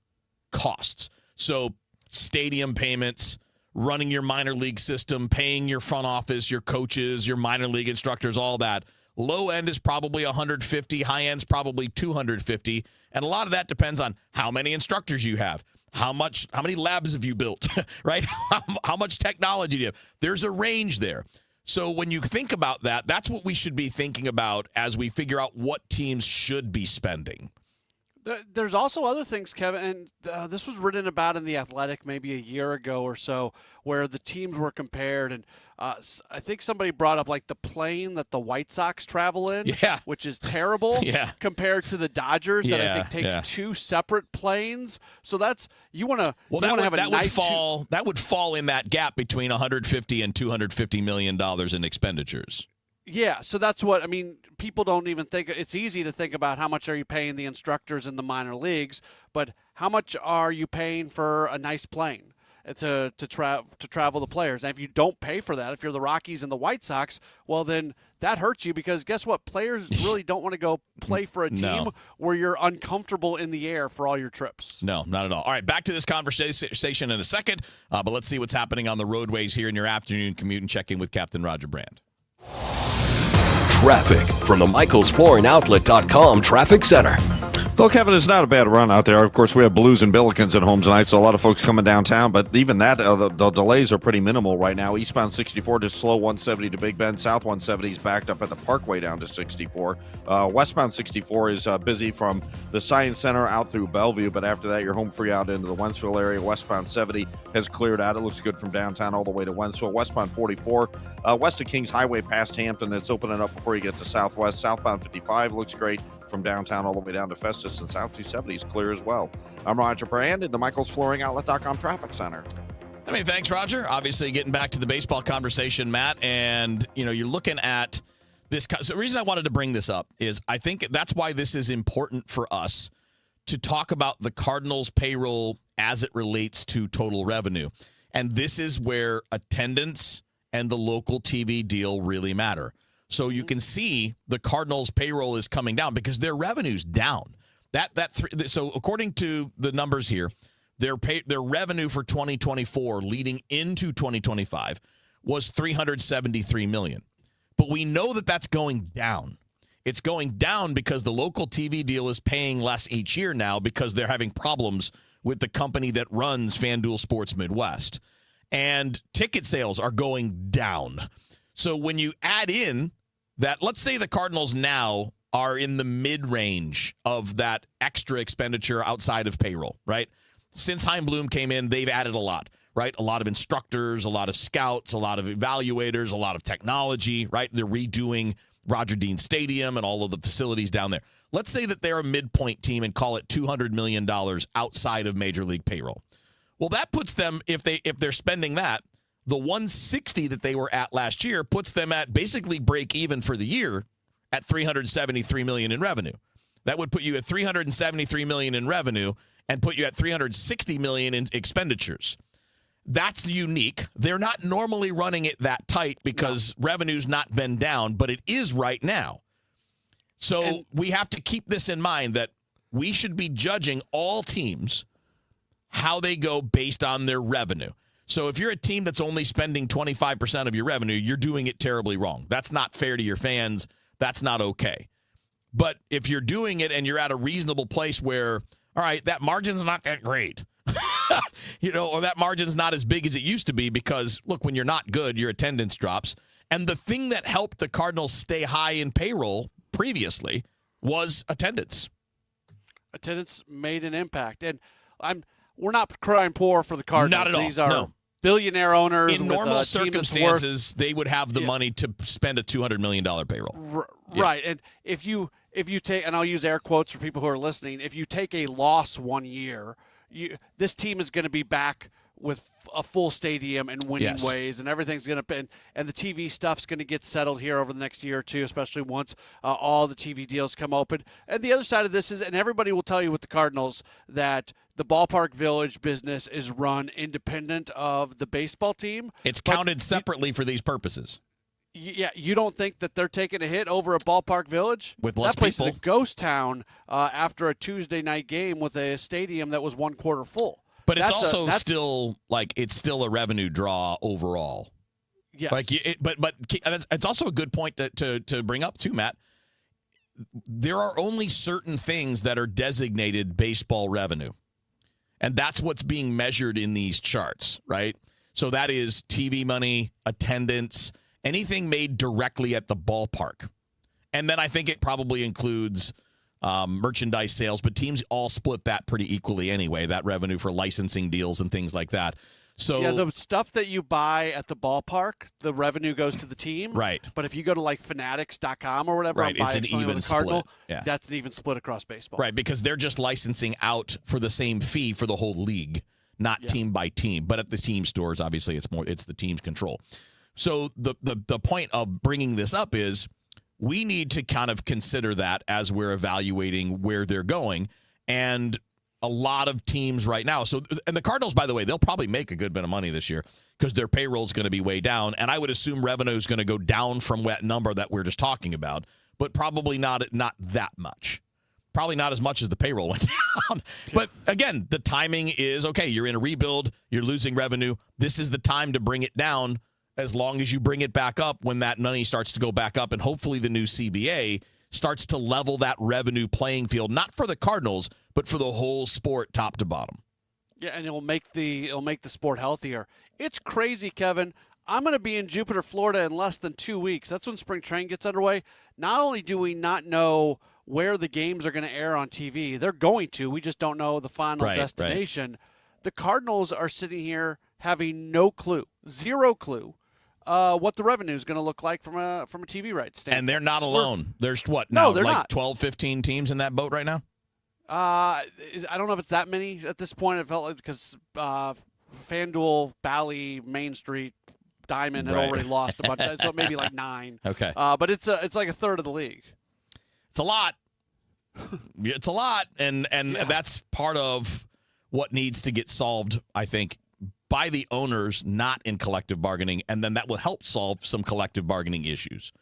S3: costs. So stadium payments, running your minor league system, paying your front office, your coaches, your minor league instructors, all that. Low end is probably 150, high end's probably 250, and a lot of that depends on how many instructors you have, how many labs have you built, right? How much technology do you have? There's a range there. So when you think about that, that's what we should be thinking about as we figure out what teams should be spending.
S4: There's also other things, Kevin, and this was written about in The Athletic maybe a year ago or so, where the teams were compared, and I think somebody brought up like the plane that the White Sox travel in, which is terrible, compared to the Dodgers that I think take two separate planes. So that's you want to have a nice
S3: that would fall in that gap between 150 and 250 million dollars in expenditures.
S4: Yeah, so that's what I mean. People don't even think it's easy to think about how much are you paying the instructors in the minor leagues, but how much are you paying for a nice plane to travel the players? And if you don't pay for that, if you're the Rockies and the White Sox, well then that hurts you because guess what? Players really don't want to go play for a team where you're uncomfortable in the air for all your trips.
S3: No, not at all. All right, back to this conversation in a second, but let's see what's happening on the roadways here in your afternoon commute and check in with Captain Roger Brand.
S2: Traffic from the MichaelsFlooringOutlet.com Traffic Center.
S8: Well, Kevin, it's not a bad run out there. Of course, we have Blues and Billikens at home tonight, so a lot of folks coming downtown. But even that, the delays are pretty minimal right now. Eastbound 64 just slow 170 to Big Bend. South 170 is backed up at the Parkway down to 64. Westbound 64 is busy from the Science Center out through Bellevue. But after that, you're home free out into the Wentzville area. Westbound 70 has cleared out. It looks good from downtown all the way to Wentzville. Westbound 44, west of Kings Highway past Hampton. It's opening up before you get to Southwest. Southbound 55 looks great from downtown all the way down to Festus, and South 270 is clear as well. I'm Roger Brand in the MichaelsFlooringOutlet.com Traffic Center.
S3: I mean, thanks, Roger. Obviously, getting back to the baseball conversation, Matt, and you're looking at this. So the reason I wanted to bring this up is I think that's why this is important for us to talk about the Cardinals' payroll as it relates to total revenue, and this is where attendance and the local TV deal really matter. So you can see the Cardinals' payroll is coming down because their revenue's down. So according to the numbers here, their revenue for 2024 leading into 2025 was $373 million. But we know that that's going down. It's going down because the local TV deal is paying less each year now because they're having problems with the company that runs FanDuel Sports Midwest. And ticket sales are going down. So when you add in that, let's say the Cardinals now are in the mid-range of that extra expenditure outside of payroll, right? Since Chaim Bloom came in, they've added a lot, right? A lot of instructors, a lot of scouts, a lot of evaluators, a lot of technology, right? They're redoing Roger Dean Stadium and all of the facilities down there. Let's say that they're a midpoint team and call it $200 million outside of Major League payroll. Well, that puts them, if they're spending that, the 160 that they were at last year puts them at basically break even for the year at $373 million in revenue. That would put you at $373 million in revenue and put you at $360 million in expenditures. That's unique. They're not normally running it that tight because revenue's not been down, but it is right now. So we have to keep this in mind that we should be judging all teams how they go based on their revenue. So if you're a team that's only spending 25% of your revenue, you're doing it terribly wrong. That's not fair to your fans. That's not okay. But if you're doing it and you're at a reasonable place where, all right, that margin's not that great, or that margin's not as big as it used to be because, look, when you're not good, your attendance drops. And the thing that helped the Cardinals stay high in payroll previously was attendance.
S4: Attendance made an impact. And we're not crying poor for the Cardinals.
S3: Not at all.
S4: These are billionaire owners.
S3: In normal circumstances, they would have the money to spend a $200 million payroll.
S4: Right. And if you take, and I'll use air quotes for people who are listening, if you take a loss one year, this team is going to be back with a full stadium and winning ways, and everything's going to be, and the TV stuff's going to get settled here over the next year or two, especially once all the TV deals come open. And the other side of this is, and everybody will tell you with the Cardinals, that the Ballpark Village business is run independent of the baseball team.
S3: It's counted separately for these purposes.
S4: Yeah, you don't think that they're taking a hit over at Ballpark Village?
S3: With less
S4: that place
S3: people.
S4: is a ghost town after a Tuesday night game with a stadium that was one quarter full.
S3: But it's also still a revenue draw overall.
S4: Yes.
S3: But it's also a good point to bring up too, Matt. There are only certain things that are designated baseball revenue, and that's what's being measured in these charts, right? So that is TV money, attendance, anything made directly at the ballpark, and then I think it probably includes merchandise sales, but teams all split that pretty equally anyway, that revenue for licensing deals and things like that. So
S4: yeah, the stuff that you buy at the ballpark, the revenue goes to the team.
S3: Right.
S4: But if you go to like fanatics.com or whatever,
S3: right, it's an even
S4: Cardinal,
S3: split. Yeah.
S4: That's an even split across baseball.
S3: Right, because they're just licensing out for the same fee for the whole league, not team by team. But at the team stores, obviously, it's the team's control. So the point of bringing this up is we need to kind of consider that as we're evaluating where they're going. And a lot of teams right now. So, and the Cardinals, by the way, they'll probably make a good bit of money this year because their payroll is going to be way down. And I would assume revenue is going to go down from that number that we're just talking about, but probably not that much. Probably not as much as the payroll went down. But again, the timing is, okay, you're in a rebuild, you're losing revenue. This is the time to bring it down as long as you bring it back up when that money starts to go back up. And hopefully the new CBA starts to level that revenue playing field, not for the Cardinals, but for the whole sport top to bottom.
S4: Yeah, and it'll make the sport healthier. It's crazy, Kevin. I'm going to be in Jupiter, Florida in less than 2 weeks. That's when spring training gets underway. Not only do we not know where the games are going to air on TV, they're going to. We just don't know the final destination. Right. The Cardinals are sitting here having no clue, zero clue, what the revenue is going to look like from a TV rights standpoint.
S3: And they're not alone. There's what now?
S4: No, they're
S3: like
S4: not.
S3: 12, 15 teams in that boat right now?
S4: I don't know if it's that many at this point. It felt like because FanDuel, Bally, Main Street, Diamond had already lost a bunch. So maybe like 9.
S3: Okay.
S4: But it's like a third of the league.
S3: It's a lot. It's a lot. And that's part of what needs to get solved, I think, by the owners, not in collective bargaining, and then that will help solve some collective bargaining issues.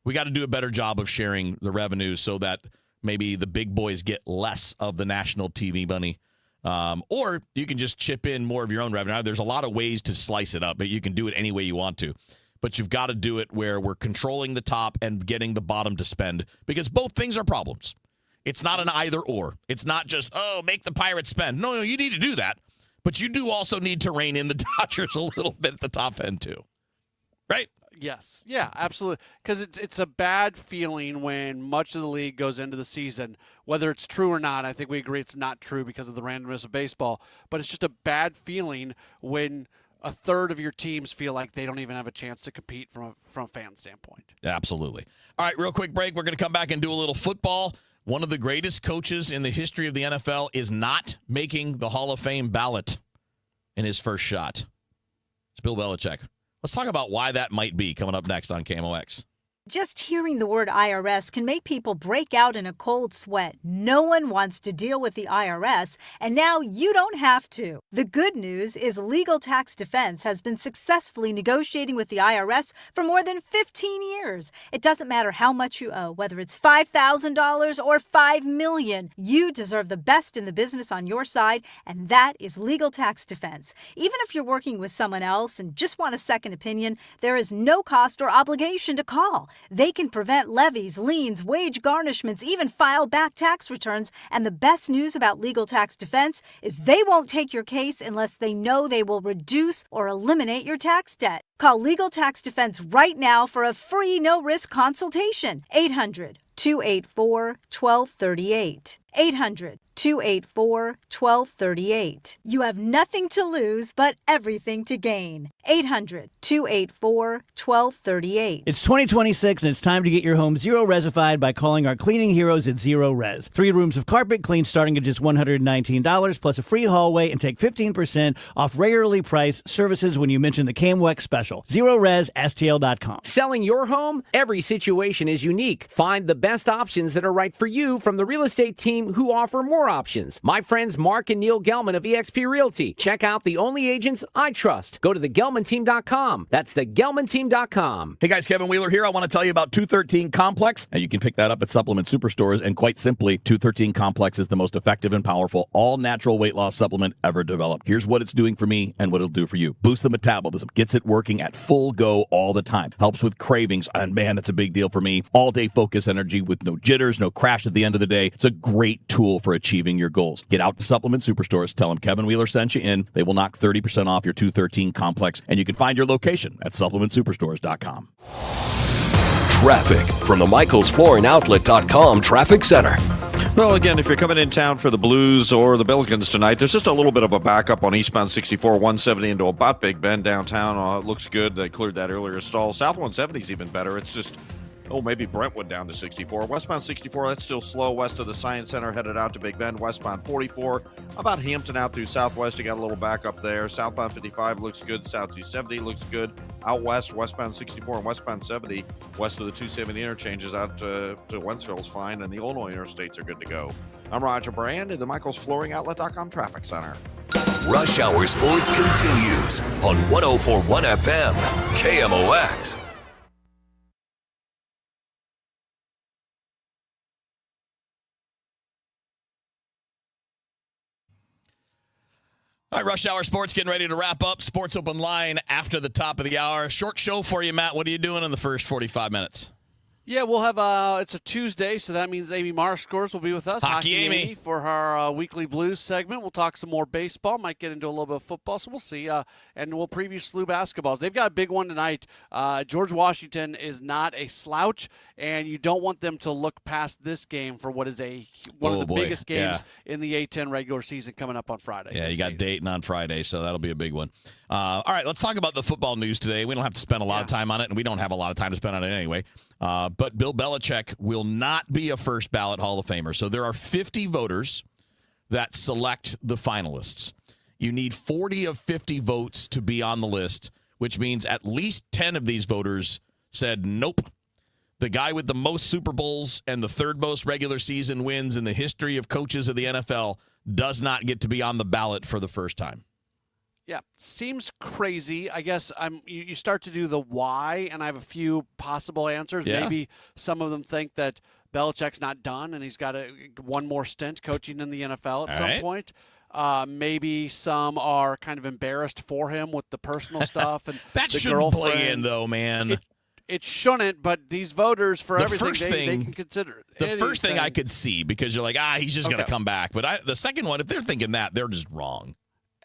S3: We got to do a better job of sharing the revenue so that maybe the big boys get less of the national TV money, or you can just chip in more of your own revenue. There's a lot of ways to slice it up, but you can do it any way you want to. But you've got to do it where we're controlling the top and getting the bottom to spend, because both things are problems. It's not an either or. It's not just, make the Pirates spend. No, you need to do that. But you do also need to rein in the Dodgers a little bit at the top end, too. Right?
S4: Yes. Yeah, absolutely. Because it's a bad feeling when much of the league goes into the season, whether it's true or not. I think we agree it's not true because of the randomness of baseball. But it's just a bad feeling when a third of your teams feel like they don't even have a chance to compete from a fan standpoint.
S3: Absolutely. All right, real quick break. We're going to come back and do a little football. One of the greatest coaches in the history of the NFL is not making the Hall of Fame ballot in his first shot. It's Bill Belichick. Let's talk about why that might be coming up next on KMOX.
S24: Just hearing the word IRS can make people break out in a cold sweat. No one wants to deal with the IRS, and now you don't have to. The good news is Legal Tax Defense has been successfully negotiating with the IRS for more than 15 years. It doesn't matter how much you owe, whether it's $5,000 or $5 million. You deserve the best in the business on your side, and that is Legal Tax Defense. Even if you're working with someone else and just want a second opinion, there is no cost or obligation to call. They can prevent levies, liens, wage garnishments, even file back tax returns. And the best news about Legal Tax Defense is they won't take your case unless they know they will reduce or eliminate your tax debt. Call Legal Tax Defense right now for a free no-risk consultation. 800-284-1238. 800-284-1238. You have nothing to lose but everything to gain. 800-284-1238.
S9: It's 2026 and it's time to get your home zero-resified by calling our cleaning heroes at Zero Res. 3 rooms of carpet clean starting at just $119 plus a free hallway, and take 15% off regularly priced services when you mention the KMOX special. ZeroResSTL.com.
S10: Selling your home? Every situation is unique. Find the best options that are right for you from the real estate team who offer more options. My friends Mark and Neil Gelman of eXp Realty. Check out the only agents I trust. Go to thegelmanteam.com. That's thegelmanteam.com.
S3: Hey guys, Kevin Wheeler here. I want to tell you about 213 Complex, and you can pick that up at supplement superstores. And quite simply, 213 Complex is the most effective and powerful all-natural weight loss supplement ever developed. Here's what it's doing for me and what it'll do for you. Boost the metabolism, gets it working at full go all the time, helps with cravings, and man, that's a big deal for me. All-day focus energy with no jitters, no crash at the end of the day. It's a great tool for achieving your goals. Get out to supplement superstores. Tell them Kevin Wheeler sent you in. They will knock 30% off your 213 Complex, and you can find your location at supplementsuperstores.com.
S2: traffic from the MichaelsFlooringOutlet.com Traffic Center.
S8: Well, again, if you're coming in town for the Blues or the Billikens tonight, there's just a little bit of a backup on eastbound 64, 170 into about Big Bend downtown. It looks good. They cleared that earlier stall. South 170 is even better. It's just, maybe Brentwood down to 64. Westbound 64, that's still slow west of the Science Center, headed out to Big Bend. Westbound 44, about Hampton out through Southwest. You got a little backup there. Southbound 55 looks good. South 270 looks good. Out west, westbound 64 and westbound 70, west of the 270 interchanges out to Wentzville is fine, and the Illinois interstates are good to go. I'm Roger Brand in the MichaelsFlooringOutlet.com Traffic Center.
S2: Rush Hour Sports continues on 104.1 FM, KMOX.
S3: All right, Rush Hour Sports getting ready to wrap up. Sports Open Line after the top of the hour. Short show for you, Matt. What are you doing in the first 45 minutes?
S4: Yeah, we'll have it's a Tuesday, so that means Amy Marscores will be with us.
S3: Hockey Amy.
S4: For our weekly Blues segment. We'll talk some more baseball, might get into a little bit of football, so we'll see. And we'll preview SLU basketballs. They've got a big one tonight. George Washington is not a slouch, and you don't want them to look past this game for what is one of the biggest games in the A-10 regular season coming up on Friday.
S3: Yeah, you got Dayton on Friday, so that'll be a big one. All right, let's talk about the football news today. We don't have to spend a lot of time on it, and we don't have a lot of time to spend on it anyway. But Bill Belichick will not be a first ballot Hall of Famer. So there are 50 voters that select the finalists. You need 40 of 50 votes to be on the list, which means at least 10 of these voters said nope. The guy with the most Super Bowls and the third most regular season wins in the history of coaches of the NFL does not get to be on the ballot for the first time.
S4: Yeah, seems crazy. I guess you start to do the why, and I have a few possible answers.
S3: Yeah.
S4: Maybe some of them think that Belichick's not done and he's got one more stint coaching in the NFL at some point. Maybe some are kind of embarrassed for him with the personal stuff and
S3: that
S4: the
S3: shouldn't
S4: girlfriend.
S3: play in, though, man.
S4: It shouldn't, but these voters, for everything, they can consider it.
S3: The first thing I could see, because you're like, he's just going to come back. But the second one, if they're thinking that, they're just wrong.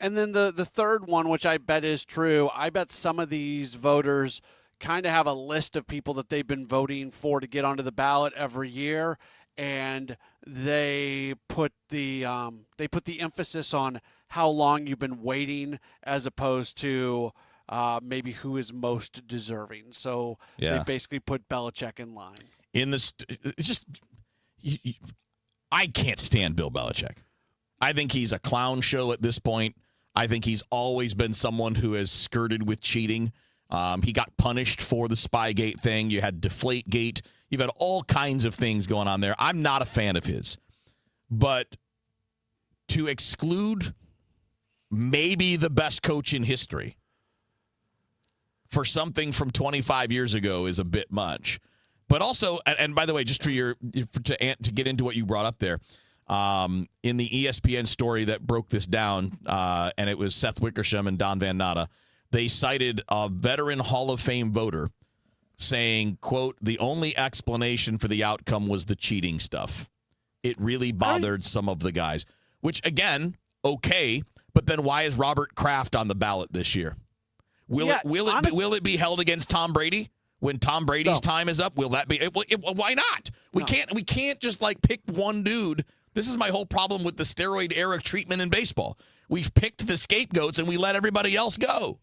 S4: And then the third one, which I bet is true, I bet some of these voters kind of have a list of people that they've been voting for to get onto the ballot every year, and they put the emphasis on how long you've been waiting as opposed to maybe who is most deserving. So they basically put Belichick in line.
S3: It's just I can't stand Bill Belichick. I think he's a clown show at this point. I think he's always been someone who has skirted with cheating. He got punished for the Spygate thing. You had Deflategate. You've had all kinds of things going on there. I'm not a fan of his. But to exclude maybe the best coach in history for something from 25 years ago is a bit much. But also, and by the way, just to get into what you brought up there, in the ESPN story that broke this down, and it was Seth Wickersham and Don Van Natta, they cited a veteran Hall of Fame voter saying, quote, the only explanation for the outcome was the cheating stuff. It really bothered some of the guys, which, again, okay, but then why is Robert Kraft on the ballot this year? Will it be held against Tom Brady? When Tom Brady's time is up, will that be? Why not? We can't just pick one dude. This is my whole problem with the steroid era treatment in baseball. We've picked the scapegoats and we let everybody else go.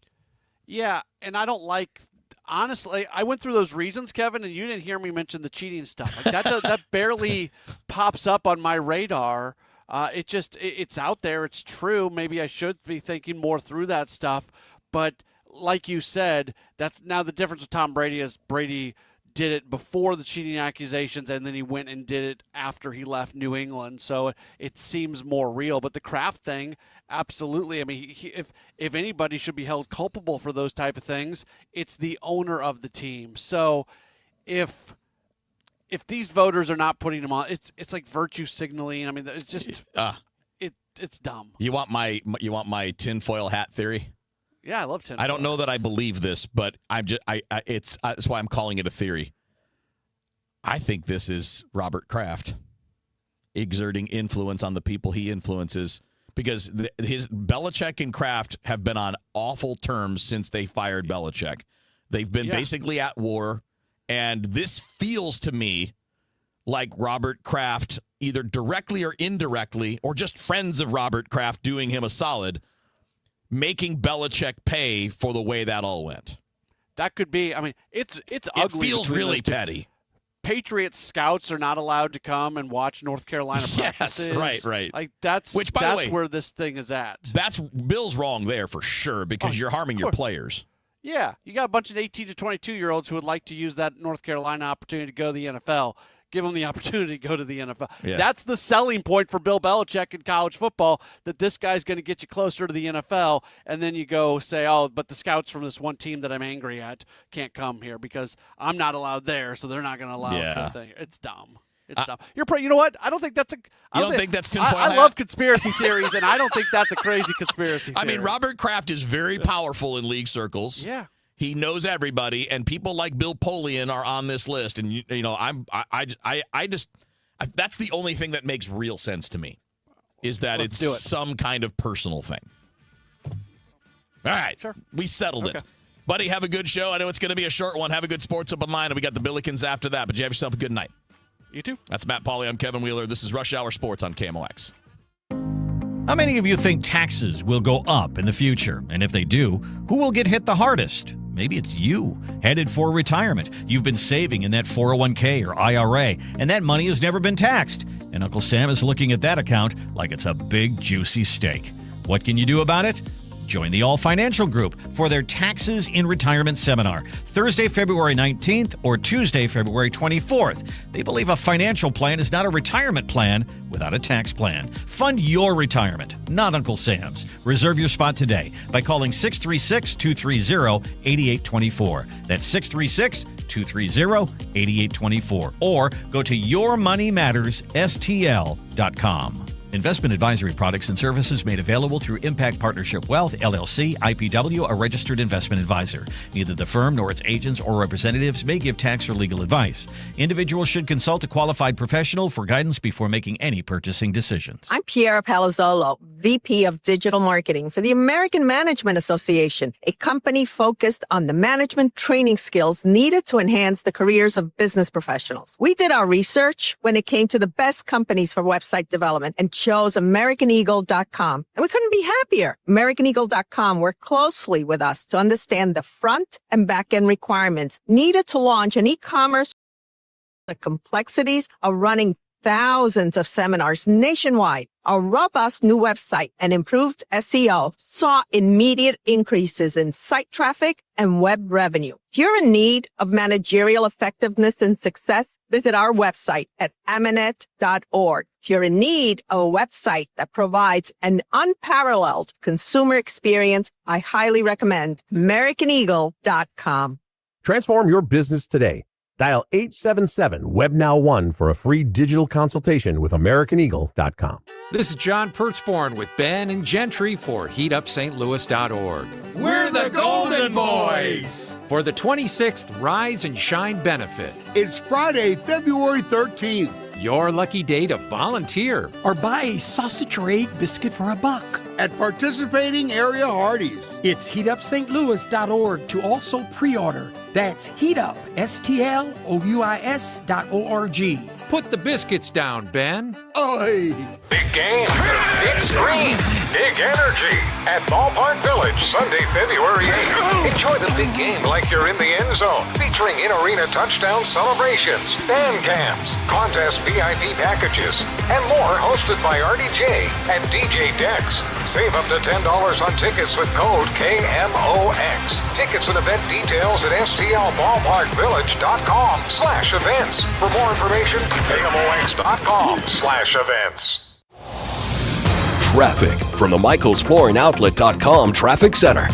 S4: Yeah, and I don't like. Honestly, I went through those reasons, Kevin, and you didn't hear me mention the cheating stuff. That barely pops up on my radar. It's out there. It's true. Maybe I should be thinking more through that stuff, but. Like you said, that's now the difference with Tom Brady is Brady did it before the cheating accusations, and then he went and did it after he left New England. So it seems more real. But the Kraft thing, absolutely. I mean, if anybody should be held culpable for those type of things, it's the owner of the team. So if these voters are not putting him on, it's like virtue signaling. I mean, it's just it's dumb.
S3: You want my tinfoil hat theory?
S4: Yeah, I love tinfoil.
S3: I don't know that I believe this, but that's why I'm calling it a theory. I think this is Robert Kraft exerting influence on the people he influences, because his Belichick and Kraft have been on awful terms since they fired Belichick. They've been basically at war, And this feels to me like Robert Kraft, either directly or indirectly, or just friends of Robert Kraft doing him a solid, making Belichick pay for the way that all went.
S4: That could be. I mean, it's ugly.
S3: It feels really petty.
S4: Patriots scouts are not allowed to come and watch North Carolina practices.
S3: Yes, right.
S4: Like that's
S3: by the way,
S4: where this thing is at.
S3: That's Bill's wrong there for sure because you're harming your players.
S4: Yeah, you got a bunch of 18 to 22-year-olds who would like to use that North Carolina opportunity to go to the NFL. Give them the opportunity to go to the NFL.
S3: Yeah.
S4: That's the selling point for Bill Belichick in college football, that this guy's going to get you closer to the NFL, and then you go say, oh, but the scouts from this one team that I'm angry at can't come here because I'm not allowed there, so they're not going to allow the thing. It's dumb. It's dumb. You know what? I don't think that's a.
S3: You don't think that's tinfoil hat?
S4: I love conspiracy theories, and I don't think that's a crazy conspiracy theory.
S3: I mean, Robert Kraft is very powerful in league circles.
S4: Yeah.
S3: He knows everybody, and people like Bill Pauley are on this list. And you know, that's the only thing that makes real sense to me, is that it's some kind of personal thing. All right,
S4: sure,
S3: we settled it, buddy. Have a good show. I know it's going to be a short one. Have a good Sports Open Line, and we got the Billikens after that. But you have yourself a good night.
S4: You too.
S3: That's Matt Pauley. I'm Kevin Wheeler. This is Rush Hour Sports on KMOX.
S11: How many of you think taxes will go up in the future? And if they do, who will get hit the hardest? Maybe it's you, headed for retirement. You've been saving in that 401k or IRA, and that money has never been taxed. And Uncle Sam is looking at that account like it's a big, juicy steak. What can you do about it? Join the All Financial Group for their Taxes in Retirement Seminar, Thursday, February 19th or Tuesday, February 24th. They believe a financial plan is not a retirement plan without a tax plan. Fund your retirement, not Uncle Sam's. Reserve your spot today by calling 636-230-8824. That's 636-230-8824. Or go to yourmoneymattersstl.com. Investment advisory products and services made available through Impact Partnership Wealth, LLC, IPW, a registered investment advisor. Neither the firm nor its agents or representatives may give tax or legal advice. Individuals should consult a qualified professional for guidance before making any purchasing decisions.
S12: I'm Piera Palazzolo, VP of Digital Marketing for the American Management Association, a company focused on the management training skills needed to enhance the careers of business professionals. We did our research when it came to the best companies for website development and chose AmericanEagle.com. And we couldn't be happier. AmericanEagle.com worked closely with us to understand the front and back end requirements needed to launch an e-commerce, the complexities of running thousands of seminars nationwide. Our robust new website and improved SEO saw immediate increases in site traffic and web revenue. If you're in need of managerial effectiveness and success, visit our website at amanet.org. If you're in need of a website that provides an unparalleled consumer experience, I highly recommend AmericanEagle.com.
S13: Transform your business today. Dial 877-WebNow1 for a free digital consultation with AmericanEagle.com.
S14: This is John Pertzborn with Ben and Gentry for HeatUpSt.Louis.org.
S15: We're the Golden Boys!
S14: For the 26th Rise and Shine benefit.
S15: It's Friday, February 13th.
S14: Your lucky day to volunteer.
S26: Or buy a sausage or egg biscuit for $1
S15: at participating area Hardee's.
S26: It's HeatUpStLouis.org to also pre-order. That's HeatUpStLouis.org.
S14: Put the biscuits down, Ben.
S15: Oi!
S27: Big game, big screen, big energy at Ballpark Village, Sunday, February 8th. Enjoy the big game like you're in the end zone, featuring in-arena touchdown celebrations, band cams, contest VIP packages, and more, hosted by RDJ and DJ Dex. Save up to $10 on tickets with code KMOX. Tickets and event details at stlballparkvillage.com/events. For more information, KMOX.com/events.
S2: Traffic from the MichaelsFlooringOutlet.com Traffic Center.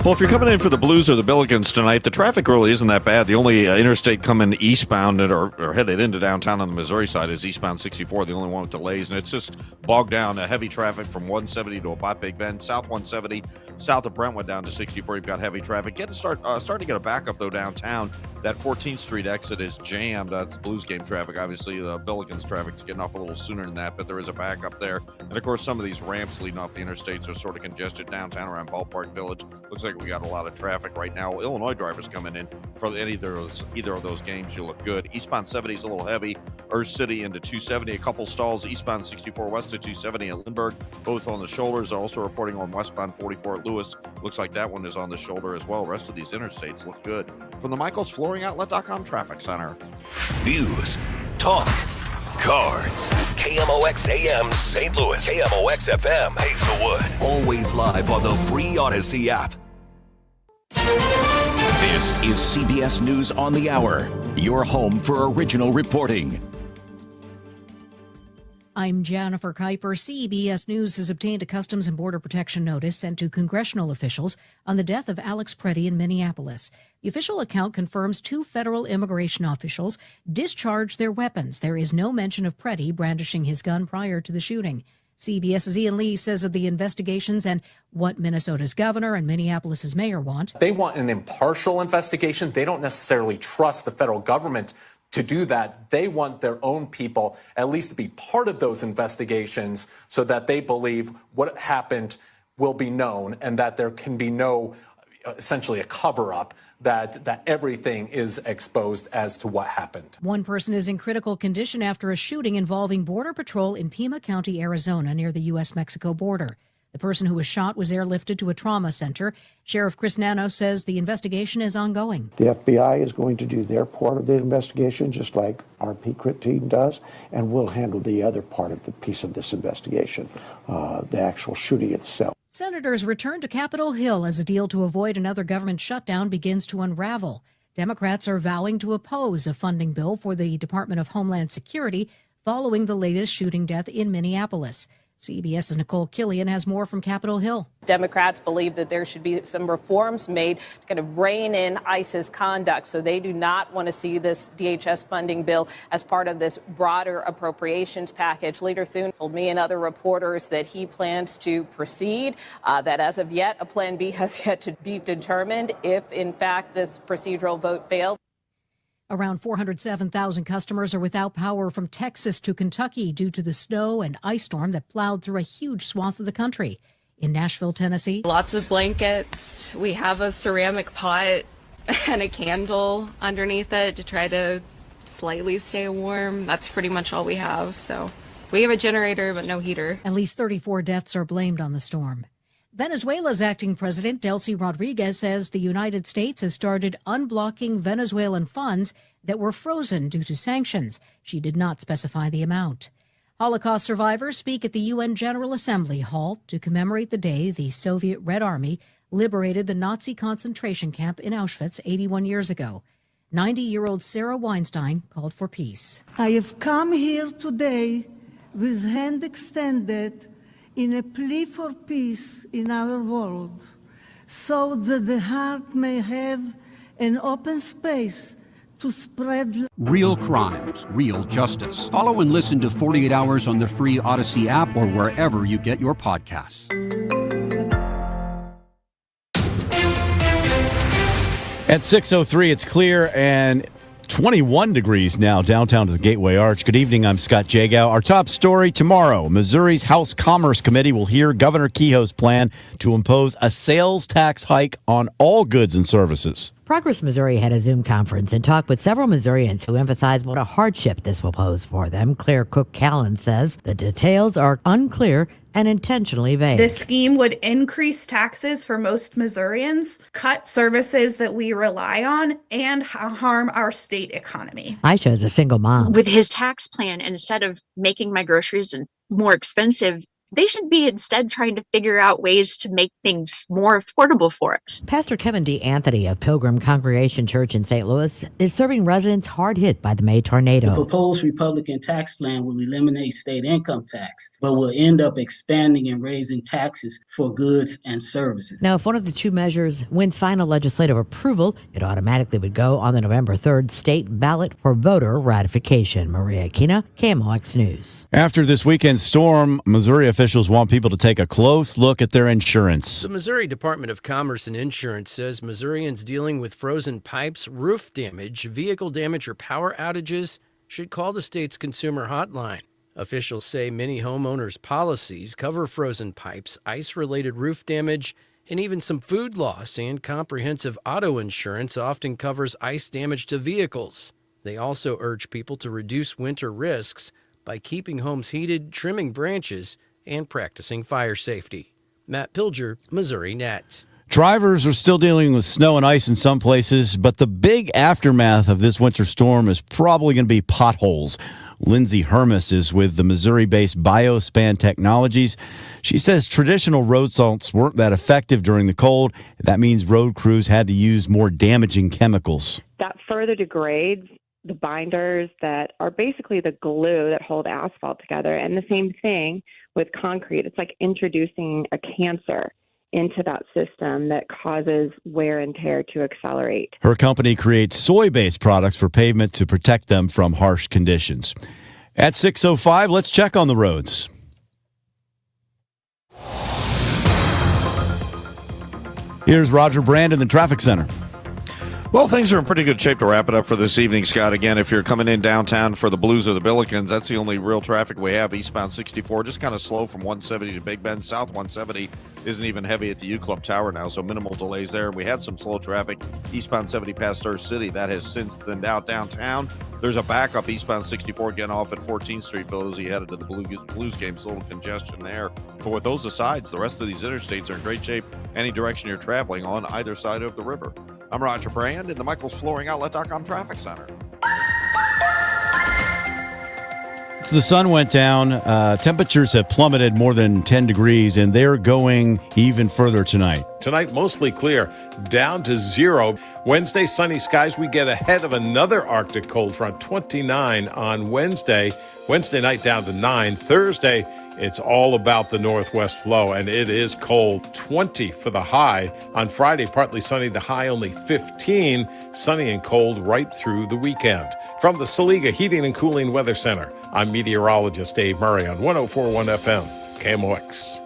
S8: Well, if you're coming in for the Blues or the Billikens tonight, the traffic really isn't that bad. The only interstate coming eastbound or headed into downtown on the Missouri side is eastbound 64, the only one with delays, and it's just bogged down. Heavy traffic from 170 to about Big Bend, south 170, south of Brentwood down to 64. You've got heavy traffic. Starting to get a backup, though, downtown That 14th Street exit is jammed. That's Blues game traffic. Obviously, the Billikens traffic's getting off a little sooner than that, but there is a backup there. And, of course, some of these ramps leading off the interstates are sort of congested downtown around Ballpark Village. Looks like we got a lot of traffic right now. Illinois drivers coming in for either of those games. You look good. Eastbound 70 is a little heavy. Earth City into 270. A couple stalls. Eastbound 64 west to 270 at Lindbergh, both on the shoulders. Also reporting on westbound 44 at Lewis. Looks like that one is on the shoulder as well. Rest of these interstates look good. From the Michaels Flooring Outlet.com Traffic Center.
S2: News, talk, cards. KMOX AM St. Louis. KMOX FM Hazelwood. Always live on the free Odyssey app.
S16: This is CBS News on the Hour, your home for original reporting.
S17: I'm Jennifer Kuiper. CBS News has obtained a Customs and Border Protection notice sent to congressional officials on the death of Alex Preddy in Minneapolis. The official account confirms 2 federal immigration officials discharged their weapons. There is no mention of Preddy brandishing his gun prior to the shooting. CBS's Ian Lee says of the investigations and what Minnesota's governor and Minneapolis's mayor want.
S18: They want an impartial investigation. They don't necessarily trust the federal government to do that. They want their own people at least to be part of those investigations so that they believe what happened will be known and that there can be no, essentially a cover-up, that everything is exposed as to what happened.
S17: One person is in critical condition after a shooting involving Border Patrol in Pima County, Arizona, near the U.S.-Mexico border. The person who was shot was airlifted to a trauma center. Sheriff Chris Nano says the investigation is ongoing.
S19: The FBI is going to do their part of the investigation, just like our PCRIT team does, and we'll handle the other part of the piece of this investigation, the actual shooting itself.
S17: Senators return to Capitol Hill as a deal to avoid another government shutdown begins to unravel. Democrats are vowing to oppose a funding bill for the Department of Homeland Security following the latest shooting death in Minneapolis. CBS's Nicole Killian has more from Capitol Hill.
S20: Democrats believe that there should be some reforms made to kind of rein in ICE's conduct. So they do not want to see this DHS funding bill as part of this broader appropriations package. Leader Thune told me and other reporters that he plans to proceed, that as of yet, a plan B has yet to be determined if, in fact, this procedural vote fails.
S17: Around 407,000 customers are without power from Texas to Kentucky due to the snow and ice storm that plowed through a huge swath of the country. In Nashville, Tennessee,
S21: lots of blankets. We have a ceramic pot and a candle underneath it to try to slightly stay warm. That's pretty much all we have. So we have a generator, but no heater.
S17: At least 34 deaths are blamed on the storm. Venezuela's acting president, Delcy Rodriguez, says the United States has started unblocking Venezuelan funds that were frozen due to sanctions. She did not specify the amount. Holocaust survivors speak at the UN General Assembly Hall to commemorate the day the Soviet Red Army liberated the Nazi concentration camp in Auschwitz 81 years ago. 90-year-old Sarah Weinstein called for peace.
S22: I have come here today with hand extended in a plea for peace in our world, so that the heart may have an open space to spread
S26: Real crimes, real justice. Follow and listen to 48 Hours on the free Odyssey app or wherever you get your podcasts.
S28: At 6:03, it's clear and 21 degrees now downtown to the Gateway Arch. Good evening, I'm Scott Jagow. Our top story tomorrow, Missouri's House Commerce Committee will hear Governor Kehoe's plan to impose a sales tax hike on all goods and services.
S29: Progress Missouri had a Zoom conference and talked with several Missourians who emphasized what a hardship this will pose for them. Claire Cook-Callan says the details are unclear and intentionally vague.
S30: This scheme would increase taxes for most Missourians, cut services that we rely on, and harm our state economy.
S29: Aisha is a single mom.
S31: With his tax plan, instead of making my groceries more expensive, they should be instead trying to figure out ways to make things more affordable for us.
S29: Pastor Kevin D. Anthony of Pilgrim Congregation Church in St. Louis is serving residents hard hit by the May tornado.
S32: The proposed Republican tax plan will eliminate state income tax, but will end up expanding and raising taxes for goods and services.
S29: Now, if one of the two measures wins final legislative approval, it automatically would go on the November 3rd state ballot for voter ratification. Maria Aquina, KMOX News.
S28: After this weekend's storm, Missouri officials officials want people to take a close look at their insurance.
S1: The Missouri Department of Commerce and Insurance says Missourians dealing with frozen pipes, roof damage, vehicle damage, or power outages should call the state's consumer hotline. Officials say many homeowners' policies cover frozen pipes, ice-related roof damage, and even some food loss, and comprehensive auto insurance often covers ice damage to vehicles. They also urge people to reduce winter risks by keeping homes heated, trimming branches, and practicing fire safety. Matt Pilger, Missouri Net.
S28: Drivers are still dealing with snow and ice in some places, but the big aftermath of this winter storm is probably going to be potholes. Lindsay Hermes is with the Missouri-based BioSpan Technologies. She says traditional road salts weren't that effective during the cold. That means road crews had to use more damaging chemicals.
S3: That further degrades the binders that are basically the glue that hold asphalt together. And the same thing with concrete. It's like introducing a cancer into that system that causes wear and tear to accelerate.
S28: Her company creates soy-based products for pavement to protect them from harsh conditions. At 6:05, let's check on the roads. Here's Roger Brand in the traffic center.
S8: Well, things are in pretty good shape to wrap it up for this evening, Scott. Again, if you're coming in downtown for the Blues or the Billikens, that's the only real traffic we have. Eastbound 64, just kind of slow from 170 to Big Bend. South 170 isn't even heavy at the U-Club Tower now, so minimal delays there. We had some slow traffic eastbound 70 past Star City. That has since thinned out downtown. There's a backup eastbound 64 getting off at 14th Street for those who headed to the Blues games. A little congestion there. But with those asides, the rest of these interstates are in great shape any direction you're traveling on either side of the river. I'm Roger Brand in the Michael's Flooring Outlet.com Traffic Center.
S28: So the sun went down. Temperatures have plummeted more than 10 degrees, and they're going even further tonight.
S4: Tonight, mostly clear, down to 0. Wednesday, sunny skies. We get ahead of another Arctic cold front, 29 on Wednesday. Wednesday night down to 9. Thursday, it's all about the northwest flow, and it is cold. 20 for the high. On Friday, partly sunny, the high only 15. Sunny and cold right through the weekend. From the Saliga Heating and Cooling Weather Center, I'm meteorologist Dave Murray on 104.1 FM, KMOX.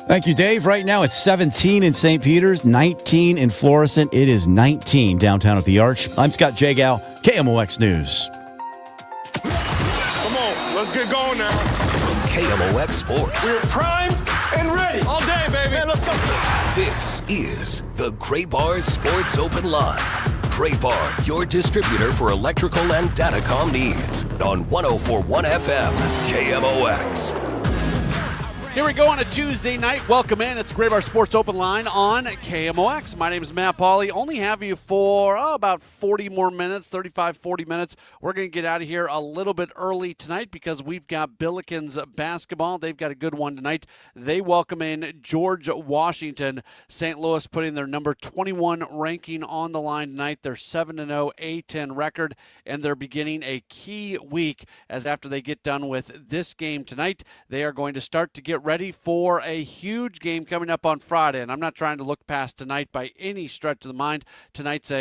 S28: Thank you, Dave. Right now it's 17 in St. Peters, 19 in Florissant. It is 19 downtown at the Arch. I'm Scott Jagow, KMOX News.
S27: Come on, let's get going now.
S2: From KMOX Sports.
S27: We're primed and ready. All day, baby. Man, let's go.
S2: This is the Gray Bar Sports Open Line. Gray Bar, your distributor for electrical and datacom needs. On 104.1 FM, KMOX.
S5: Here we go on a Tuesday night. Welcome in. It's Gray Bar Sports Open Line on KMOX. My name is Matt Pauley. Only have you for about 40 more minutes, 35, 40 minutes. We're going to get out of here a little bit early tonight because we've got Billikens basketball. They've got a good one tonight. They welcome in George Washington. St. Louis putting their number 21 ranking on the line tonight. They're 7-0 A-10 record, and they're beginning a key week as after they get done with this game tonight, they are going to start to get ready for a huge game coming up on Friday. And I'm not trying to look past tonight by any stretch of the mind. Tonight's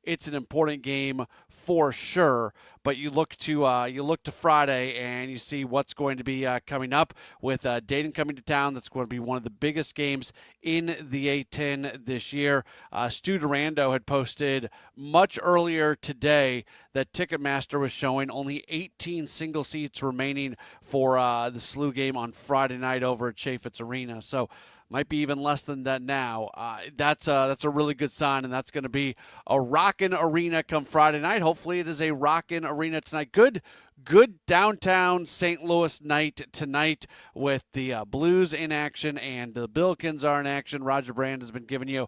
S5: it's an important game for sure. But you look to Friday and you see what's going to be coming up with Dayton coming to town. That's going to be one of the biggest games in the A-10 this year. Stu Durando had posted much earlier today that Ticketmaster was showing only 18 single seats remaining for the SLU game on Friday night over at Chaffetz Arena. So might be even less than that now. That's a really good sign, and that's going to be a rockin' arena come Friday night. Hopefully it is a rockin' arena tonight. Good downtown St. Louis night tonight with the Blues in action and the Billikens are in action. Roger Brand has been giving you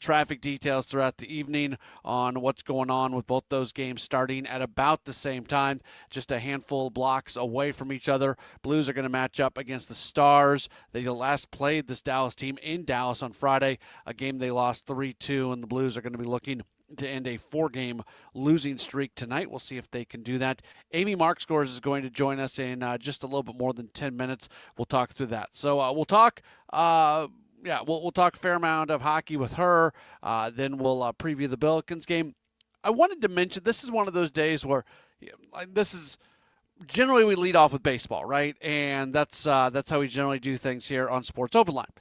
S5: traffic details throughout the evening on what's going on with both those games starting at about the same time, just a handful of blocks away from each other. Blues are going to match up against the Stars. They last played this Dallas team in Dallas on Friday, a game they lost 3-2, and the Blues are going to be looking to end a 4-game losing streak tonight. We'll see if they can do that. Amy Markscores is going to join us in just a little bit more than 10 minutes. We'll talk through that. So we'll talk we'll talk a fair amount of hockey with her. Then we'll preview the Billikens game. I wanted to mention this is one of those days where this is generally we lead off with baseball, right? And that's how we generally do things here on Sports Open Line.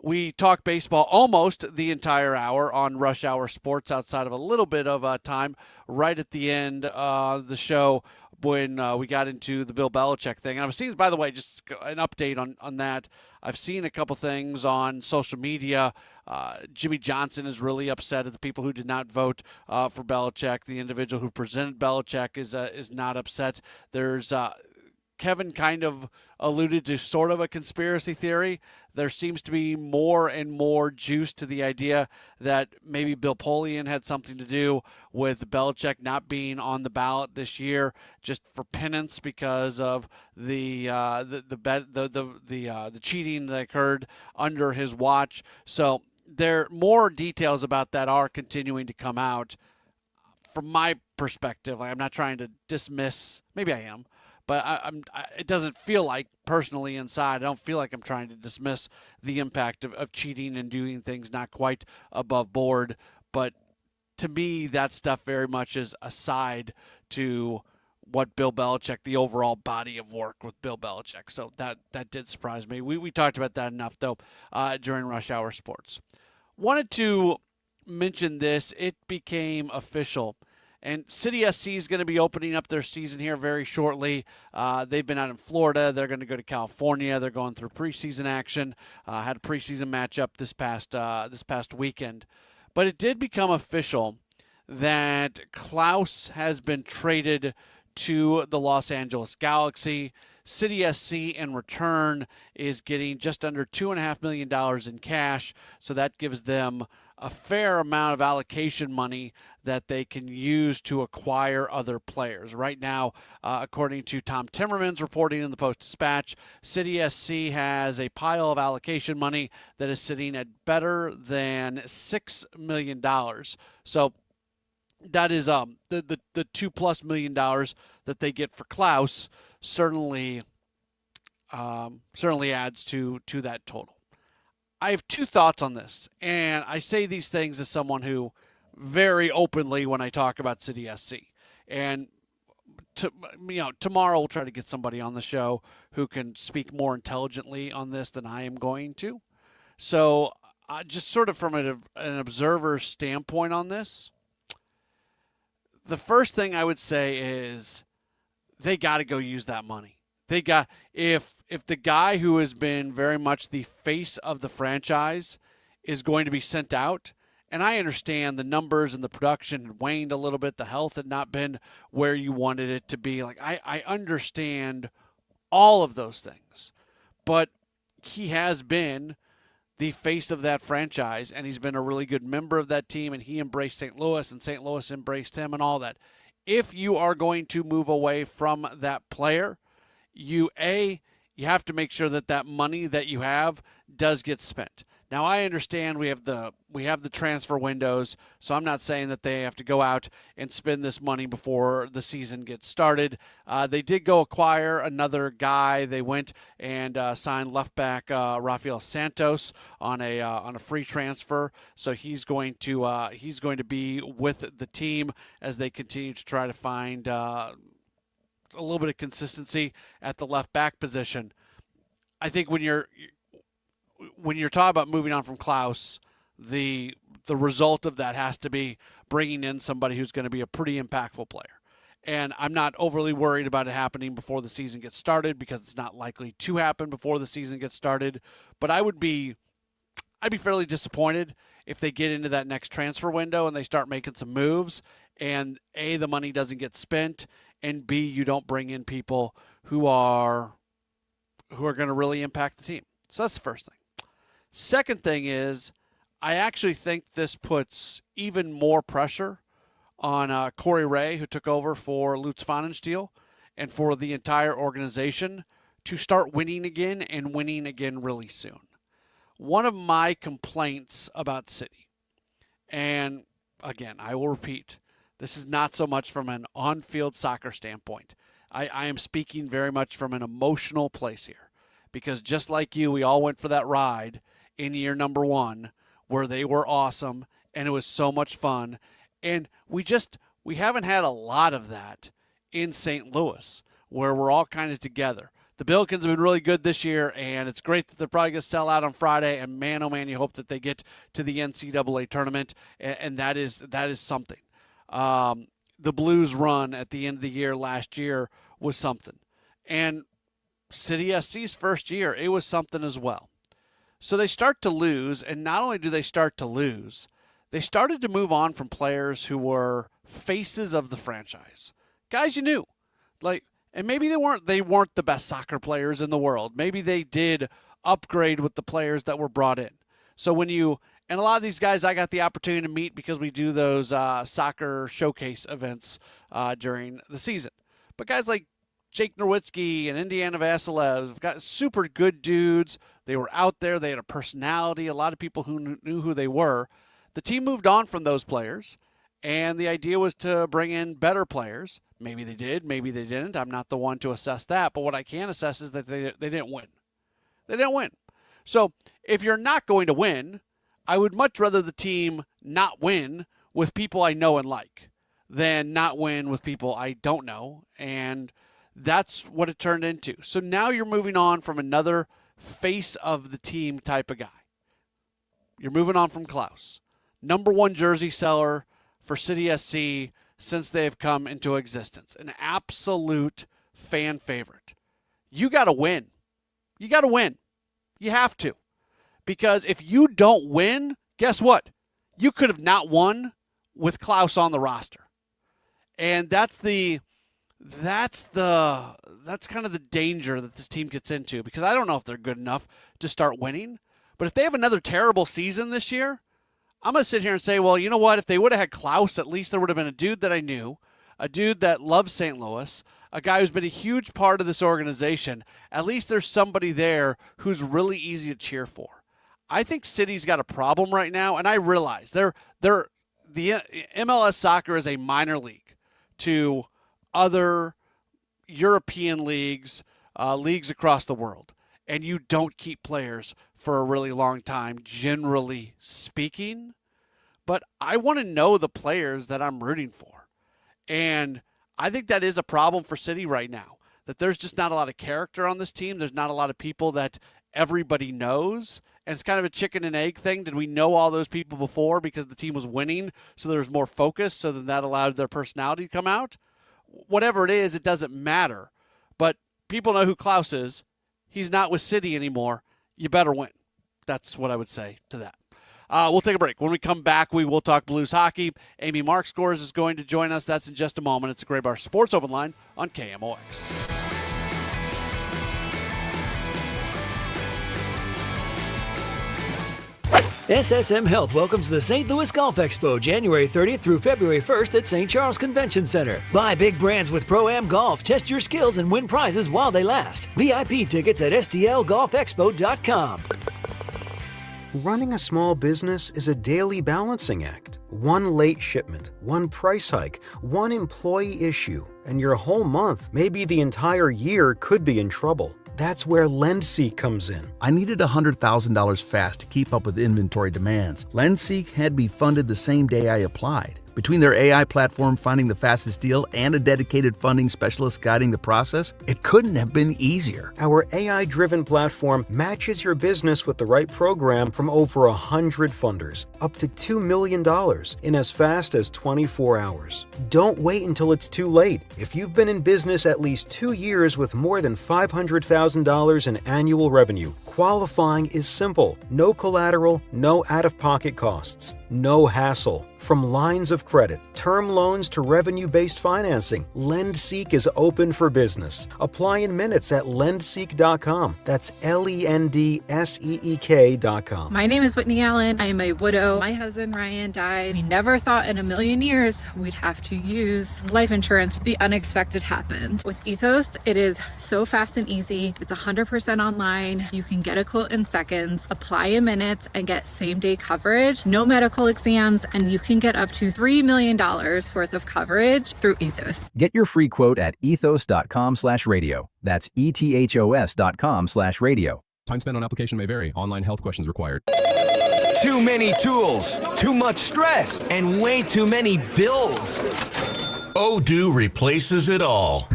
S5: We talk baseball almost the entire hour on Rush Hour Sports outside of a little bit of time right at the end of the show when we got into the Bill Belichick thing. And I've seen, by the way, just an update on that. I've seen a couple things on social media. Jimmy Johnson is really upset at the people who did not vote for Belichick. The individual who presented Belichick is not upset. There's Kevin kind of alluded to sort of a conspiracy theory. There seems to be more and more juice to the idea that maybe Bill Pauley had something to do with Belichick not being on the ballot this year, just for penance because of the cheating that occurred under his watch. So there more details about that are continuing to come out. From my perspective, I'm not trying to dismiss. Maybe I am. But it doesn't feel like, personally inside, I don't feel like I'm trying to dismiss the impact of cheating and doing things not quite above board. But to me, that stuff very much is aside to what Bill Belichick, the overall body of work with Bill Belichick. So that did surprise me. We talked about that enough, though, during Rush Hour Sports. Wanted to mention this. It became official. And City SC is going to be opening up their season here very shortly. They've been out in Florida. They're going to go to California. They're going through preseason action. Had a preseason matchup this past weekend. But it did become official that Klaus has been traded to the Los Angeles Galaxy. City SC in return is getting just under $2.5 million in cash. So that gives them a fair amount of allocation money that they can use to acquire other players. Right now, according to Tom Timmerman's reporting in the Post-Dispatch, City SC has a pile of allocation money that is sitting at better than $6 million. So that is the $2+ million that they get for Klaus certainly adds to that total. I have two thoughts on this, and I say these things as someone who very openly when I talk about City SC. And tomorrow we'll try to get somebody on the show who can speak more intelligently on this than I am going to. So just sort of from an observer standpoint on this, the first thing I would say is they got to go use that money. If the guy who has been very much the face of the franchise is going to be sent out, and I understand the numbers and the production had waned a little bit, the health had not been where you wanted it to be. Like I understand all of those things, but he has been the face of that franchise, and he's been a really good member of that team, and he embraced St. Louis, and St. Louis embraced him and all that. If you are going to move away from that player, you have to make sure that money that you have does get spent. Now, I understand we have the transfer windows, so I'm not saying that they have to go out and spend this money before the season gets started. They did go acquire another guy. They went and signed left back Rafael Santos on a free transfer, so he's going to be with the team as they continue to try to find a little bit of consistency at the left back position. I think when you're talking about moving on from Klaus, the result of that has to be bringing in somebody who's going to be a pretty impactful player. And I'm not overly worried about it happening before the season gets started because it's not likely to happen before the season gets started. But I'd be fairly disappointed if they get into that next transfer window and they start making some moves and A, the money doesn't get spent, and B, you don't bring in people who are going to really impact the team. So that's the first thing. Second thing is, I actually think this puts even more pressure on Corey Ray, who took over for Lutz Pfannenstiel, and for the entire organization to start winning again and winning again really soon. One of my complaints about City, and again, I will repeat, this is not so much from an on-field soccer standpoint. I am speaking very much from an emotional place here. Because just like you, we all went for that ride in year number 1 where they were awesome and it was so much fun. And we haven't had a lot of that in St. Louis. where we're all kind of together. The Billikens have been really good this year, and it's great that they're probably going to sell out on Friday. And man, oh man, you hope that they get to the NCAA tournament, and that is something. The Blues run at the end of the year last year was something, and City SC's first year, it was something as well. So they start to lose, and not only do they start to lose, they started to move on from players who were faces of the franchise, guys you knew, and maybe they weren't the best soccer players in the world. Maybe they did upgrade with the players that were brought in. So and a lot of these guys I got the opportunity to meet because we do those soccer showcase events during the season. But guys like Jake Nowitzki and Indiana Vasilev have got super good dudes. They were out there. They had a personality. A lot of people who knew who they were. The team moved on from those players, and the idea was to bring in better players. Maybe they did, maybe they didn't. I'm not the one to assess that, but what I can assess is that they didn't win. They didn't win. So if you're not going to win, I would much rather the team not win with people I know and like than not win with people I don't know, and that's what it turned into. So now you're moving on from another face of the team type of guy. You're moving on from Klaus, number 1 jersey seller for City SC since they've come into existence. An absolute fan favorite. You got to win. You got to win. You have to. Because if you don't win, guess what? You could have not won with Klaus on the roster. And that's kind of the danger that this team gets into, because I don't know if they're good enough to start winning. But if they have another terrible season this year, I'm going to sit here and say, well, you know what? If they would have had Klaus, at least there would have been a dude that I knew, a dude that loves St. Louis, a guy who's been a huge part of this organization. At least there's somebody there who's really easy to cheer for. I think City's got a problem right now, and I realize the MLS soccer is a minor league to other European leagues, leagues across the world, and you don't keep players for a really long time, generally speaking. But I want to know the players that I'm rooting for. And I think that is a problem for City right now, that there's just not a lot of character on this team. There's not a lot of people that everybody knows. And it's kind of a chicken and egg thing. Did we know all those people before because the team was winning, so there was more focus, so then that allowed their personality to come out? Whatever it is, it doesn't matter. But people know who Klaus is. He's not with City anymore. You better win. That's what I would say to that. We'll take a break. When we come back, we will talk Blues hockey. Amy Markscores is going to join us. That's in just a moment. It's a Gray Bar Sports Open Line on KMOX.
S6: SSM Health welcomes the St. Louis Golf Expo January 30th through February 1st at St. Charles Convention Center. Buy big brands with Pro-Am Golf, test your skills, and win prizes while they last. VIP tickets at STLGolfExpo.com.
S7: Running a small business is a daily balancing act. One late shipment, one price hike, one employee issue, and your whole month, maybe the entire year, could be in trouble. That's where LendSeek comes in.
S9: I needed $100,000 fast to keep up with inventory demands. LendSeek had me funded the same day I applied. Between their AI platform finding the fastest deal and a dedicated funding specialist guiding the process, it couldn't have been easier.
S7: Our AI-driven platform matches your business with the right program from over 100 funders, up to $2 million in as fast as 24 hours. Don't wait until it's too late. If you've been in business at least 2 years with more than $500,000 in annual revenue, qualifying is simple. No collateral, no out-of-pocket costs, no hassle. From lines of credit, term loans to revenue-based financing, LendSeek is open for business. Apply in minutes at lendseek.com. That's LENDSEEK.com.
S10: My name is Whitney Allen. I am a widow. My husband Ryan died. We never thought in a million years we'd have to use life insurance. The unexpected happened. With Ethos, it is so fast and easy. It's 100% online. You can get a quote in seconds, apply in minutes, and get same-day coverage. No medical exams, and you can get up to $3 million worth of coverage through Ethos.
S11: Get your free quote at ethos.com/radio. That's ETHOS.com/radio.
S12: Time spent on application may vary. Online health questions required.
S13: Too many tools, too much stress, and way too many bills. Odoo replaces it all.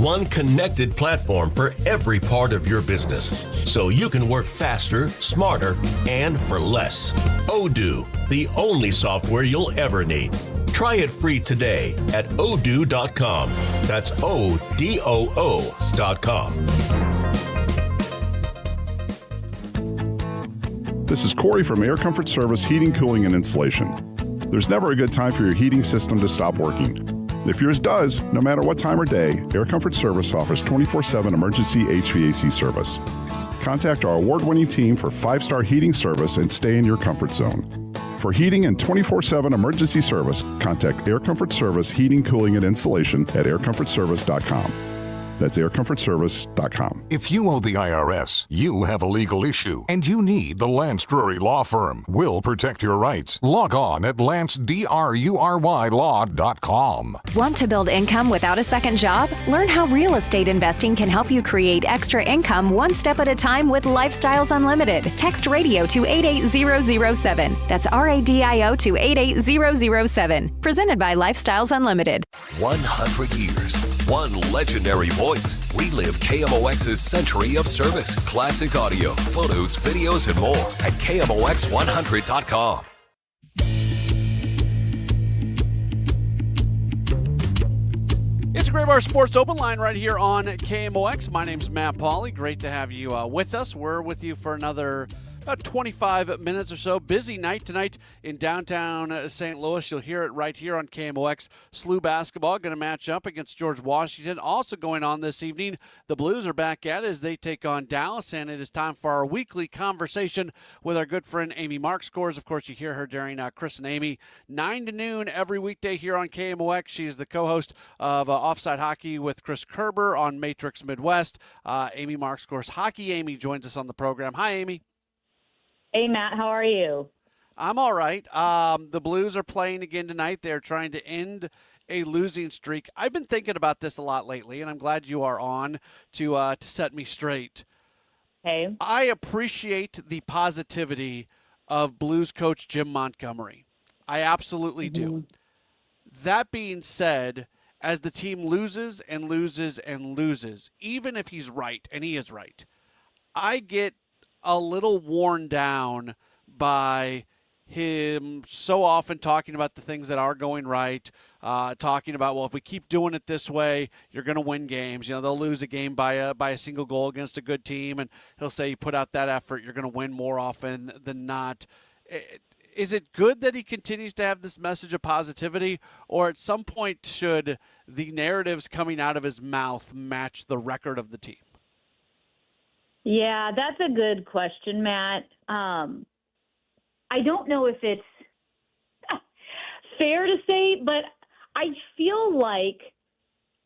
S2: One connected platform for every part of your business, so you can work faster, smarter, and for less. Odoo, the only software you'll ever need. Try it free today at odoo.com. That's ODOO.com.
S14: This is Corey from Air Comfort Service Heating, Cooling, and Insulation. There's never a good time for your heating system to stop working. If yours does, no matter what time or day, Air Comfort Service offers 24/7 emergency HVAC service. Contact our award-winning team for 5-star heating service and stay in your comfort zone. For heating and 24/7 emergency service, contact Air Comfort Service Heating, Cooling, and Insulation at aircomfortservice.com. That's aircomfortservice.com.
S27: If you owe the IRS, you have a legal issue, and you need the Lance Drury Law Firm. We'll protect your rights. Log on at lancedrurylaw.com.
S15: Want to build income without a second job? Learn how real estate investing can help you create extra income one step at a time with Lifestyles Unlimited. Text radio to 88007. That's RADIO to 88007. Presented by Lifestyles Unlimited.
S2: 100 years, one legendary voice. Relive KMOX's century of service, classic audio, photos, videos, and more at KMOX100.com.
S5: It's a Great Bar Sports Open Line right here on KMOX. My name's Matt Pauley. Great to have you with us. We're with you for another about 25 minutes or so. Busy night tonight in downtown St. Louis. You'll hear it right here on KMOX. SLU basketball going to match up against George Washington. Also going on this evening, the Blues are back at it as they take on Dallas, and it is time for our weekly conversation with our good friend Amy Markscores. Of course, you hear her during Chris and Amy, 9 to noon every weekday here on KMOX. She is the co-host of Offside Hockey with Chris Kerber on Matrix Midwest. Amy Markscores, Hockey Amy, joins us on the program. Hi, Amy.
S16: Hey, Matt, how are you?
S5: I'm all right. The Blues are playing again tonight. They're trying to end a losing streak. I've been thinking about this a lot lately, and I'm glad you are on to set me straight.
S16: Hey.
S5: I appreciate the positivity of Blues coach Jim Montgomery. I absolutely do. That being said, as the team loses and loses and loses, even if he's right, and he is right, I get a little worn down by him so often talking about the things that are going right, talking about, well, if we keep doing it this way, you're going to win games. You know, they'll lose a game by a single goal against a good team, and he'll say, you put out that effort, you're going to win more often than not. Is it good that he continues to have this message of positivity, or at some point should the narratives coming out of his mouth match the record of the team?
S16: Yeah, that's a good question, Matt. I don't know if it's fair to say, but I feel like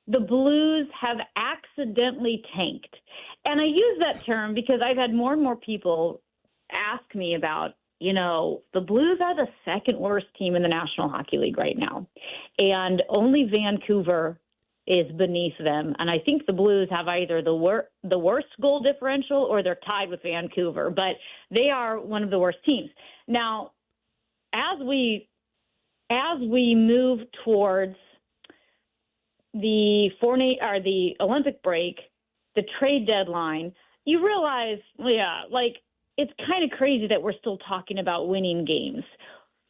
S16: the Blues have accidentally tanked. And I use that term because I've had more and more people ask me about, the Blues are the second worst team in the National Hockey League right now. And only Vancouver is beneath them. And I think the Blues have either the worst goal differential or they're tied with Vancouver, but they are one of the worst teams. Now, as we move towards the Olympic break, the trade deadline, you realize, it's kind of crazy that we're still talking about winning games.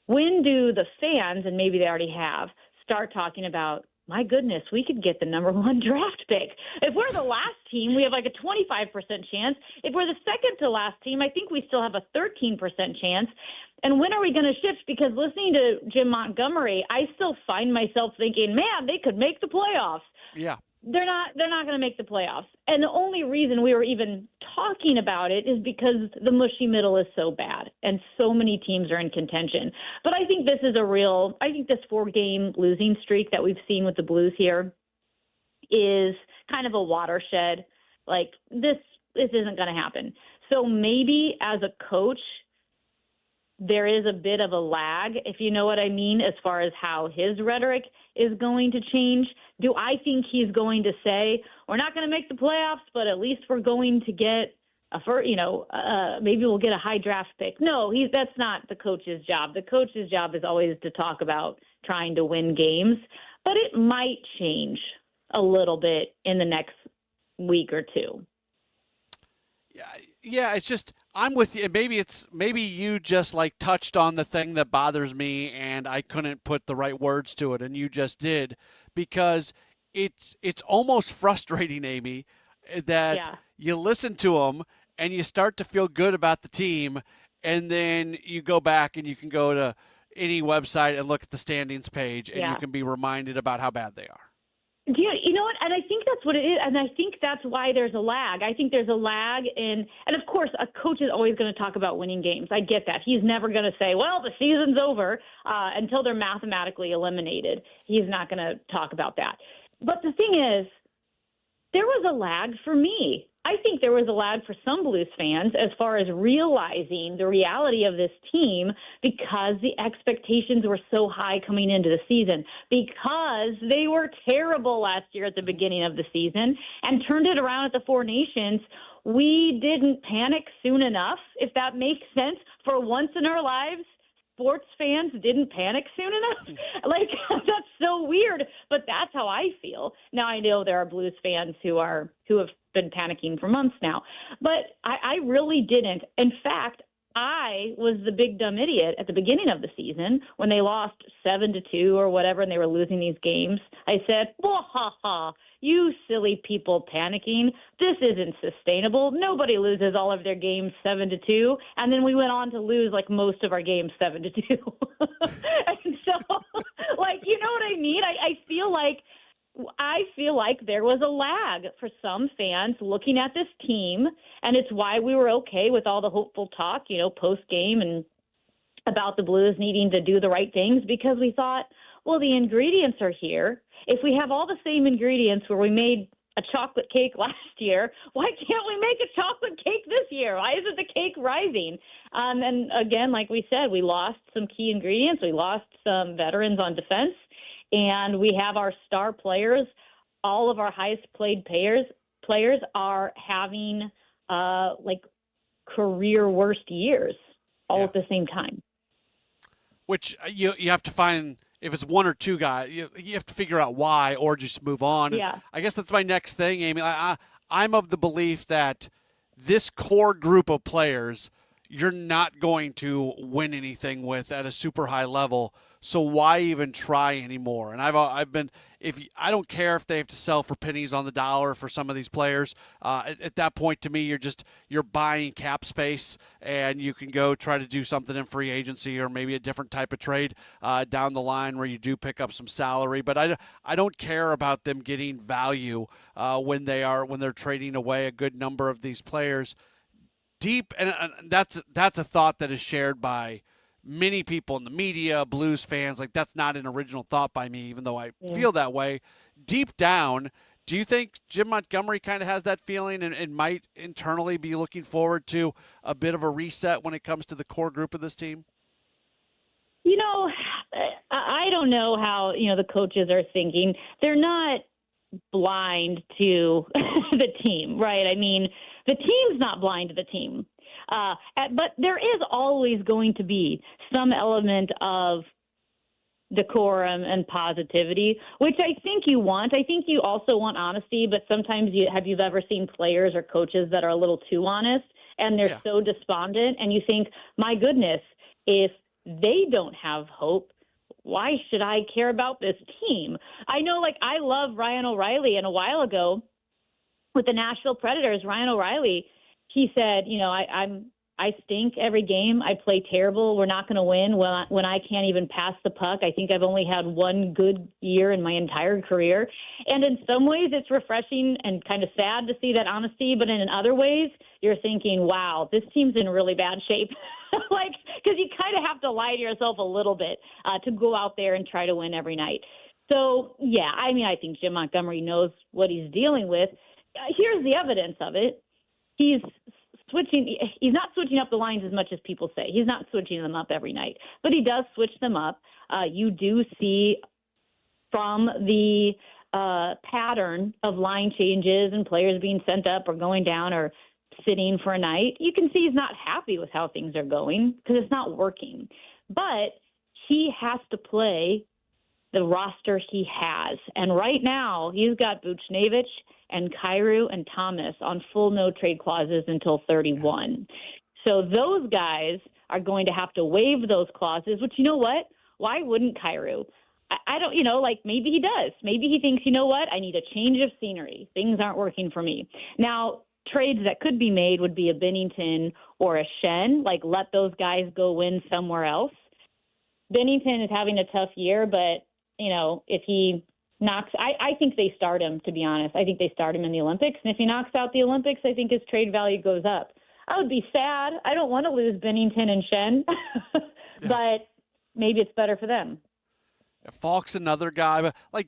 S16: When do the fans, and maybe they already have, start talking about, my goodness, we could get the number 1 draft pick. If we're the last team, we have like a 25% chance. If we're the second to last team, I think we still have a 13% chance. And when are we going to shift? Because listening to Jim Montgomery, I still find myself thinking, man, they could make the playoffs.
S5: Yeah.
S16: They're not going to make the playoffs. And the only reason we were even talking about it is because the mushy middle is so bad and so many teams are in contention. But I think this is I think this 4-game losing streak that we've seen with the Blues here is kind of a watershed. Like this isn't going to happen. So maybe as a coach, there is a bit of a lag, if you know what I mean, as far as how his rhetoric is going to change. Do I think he's going to say, we're not going to make the playoffs, but at least we're going to get maybe we'll get a high draft pick? No, that's not the coach's job. The coach's job is always to talk about trying to win games, but it might change a little bit in the next week or two.
S5: Yeah, it's just I'm with you. Maybe you just like touched on the thing that bothers me, and I couldn't put the right words to it, and you just did, because it's almost frustrating, Amy, that you listen to them and you start to feel good about the team, and then you go back and you can go to any website and look at the standings page, and you can be reminded about how bad they are.
S16: You know what? And I think that's what it is. And I think that's why there's a lag. I think there's a lag and of course, a coach is always going to talk about winning games. I get that. He's never going to say, well, the season's over until they're mathematically eliminated. He's not going to talk about that. But the thing is, there was a lag for me. I think there was a lag for some Blues fans as far as realizing the reality of this team because the expectations were so high coming into the season, because they were terrible last year at the beginning of the season and turned it around at the Four Nations. We didn't panic soon enough, if that makes sense. For once in our lives, sports fans didn't panic soon enough. Like, that's so weird, but that's how I feel. Now, I know there are Blues fans who have been panicking for months now, but I really didn't. In fact, I was the big dumb idiot at the beginning of the season when they lost 7-2 or whatever, and they were losing these games. I said, "Well, ha ha, you silly people panicking. This isn't sustainable. Nobody loses all of their games 7-2." And then we went on to lose like most of our games 7-2. And so, like, you know what I mean? I feel like there was a lag for some fans looking at this team, and it's why we were okay with all the hopeful talk, post-game and about the Blues needing to do the right things, because we thought, well, the ingredients are here. If we have all the same ingredients where we made a chocolate cake last year, why can't we make a chocolate cake this year? Why isn't the cake rising? And again, like we said, we lost some key ingredients. We lost some veterans on defense. And we have our star players, all of our highest paid players are having career worst years all at the same time.
S5: Which you have to find, if it's one or two guys, you have to figure out why or just move on.
S16: Yeah.
S5: I guess that's my next thing, Amy. I'm of the belief that this core group of players, you're not going to win anything with at a super high level. So why even try anymore? And I don't care if they have to sell for pennies on the dollar for some of these players. At that point, to me, you're buying cap space, and you can go try to do something in free agency or maybe a different type of trade down the line where you do pick up some salary. But I don't care about them getting value when they're trading away a good number of these players. Deep, and that's a thought that is shared by many people in the media, Blues fans. Like, that's not an original thought by me, even though I feel that way. Deep down, do you think Jim Montgomery kind of has that feeling and might internally be looking forward to a bit of a reset when it comes to the core group of this team?
S16: I don't know how, the coaches are thinking. They're not blind to the team, right? I mean, the team's not blind to the team. But there is always going to be some element of decorum and positivity, which I think you want. I think you also want honesty, but sometimes have you ever seen players or coaches that are a little too honest and they're so despondent, and you think, my goodness, if they don't have hope, why should I care about this team? I know, I love Ryan O'Reilly, and a while ago with the Nashville Predators, Ryan O'Reilly, he said, I stink every game. I play terrible. We're not going to win when I can't even pass the puck. I think I've only had one good year in my entire career. And in some ways, it's refreshing and kind of sad to see that honesty. But in other ways, you're thinking, wow, this team's in really bad shape. Because you kind of have to lie to yourself a little bit to go out there and try to win every night. So, yeah, I think Jim Montgomery knows what he's dealing with. Here's the evidence of it. He's not switching up the lines as much as people say. He's not switching them up every night, but he does switch them up. You do see from the pattern of line changes and players being sent up or going down or sitting for a night, you can see he's not happy with how things are going because it's not working. But he has to play the roster he has. And right now, he's got Buchnevich and Kyrou and Thomas on full no-trade clauses until 31. So those guys are going to have to waive those clauses, which, you know what? Why wouldn't Kyrou? I don't, maybe he does. Maybe he thinks, you know what? I need a change of scenery. Things aren't working for me. Now, trades that could be made would be a Bennington or a Shen, let those guys go win somewhere else. Bennington is having a tough year, but, if he knocks, I think they start him, to be honest. I think they start him in the Olympics. And if he knocks out the Olympics, I think his trade value goes up. I would be sad. I don't want to lose Bennington and Shen, but maybe it's better for them.
S5: Falk's another guy, but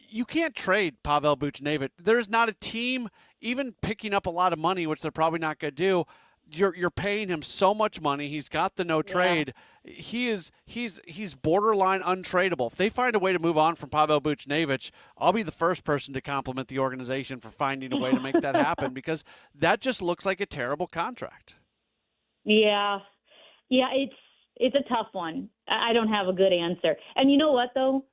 S5: you can't trade Pavel Buchnevich. There's not a team even picking up a lot of money, which they're probably not going to do. You're paying him so much money. He's got the no trade. Yeah. He's borderline untradeable. If they find a way to move on from Pavel Buchnevich, I'll be the first person to compliment the organization for finding a way to make that happen, because that just looks like a terrible contract.
S16: Yeah, it's a tough one. I don't have a good answer. And you know what, though?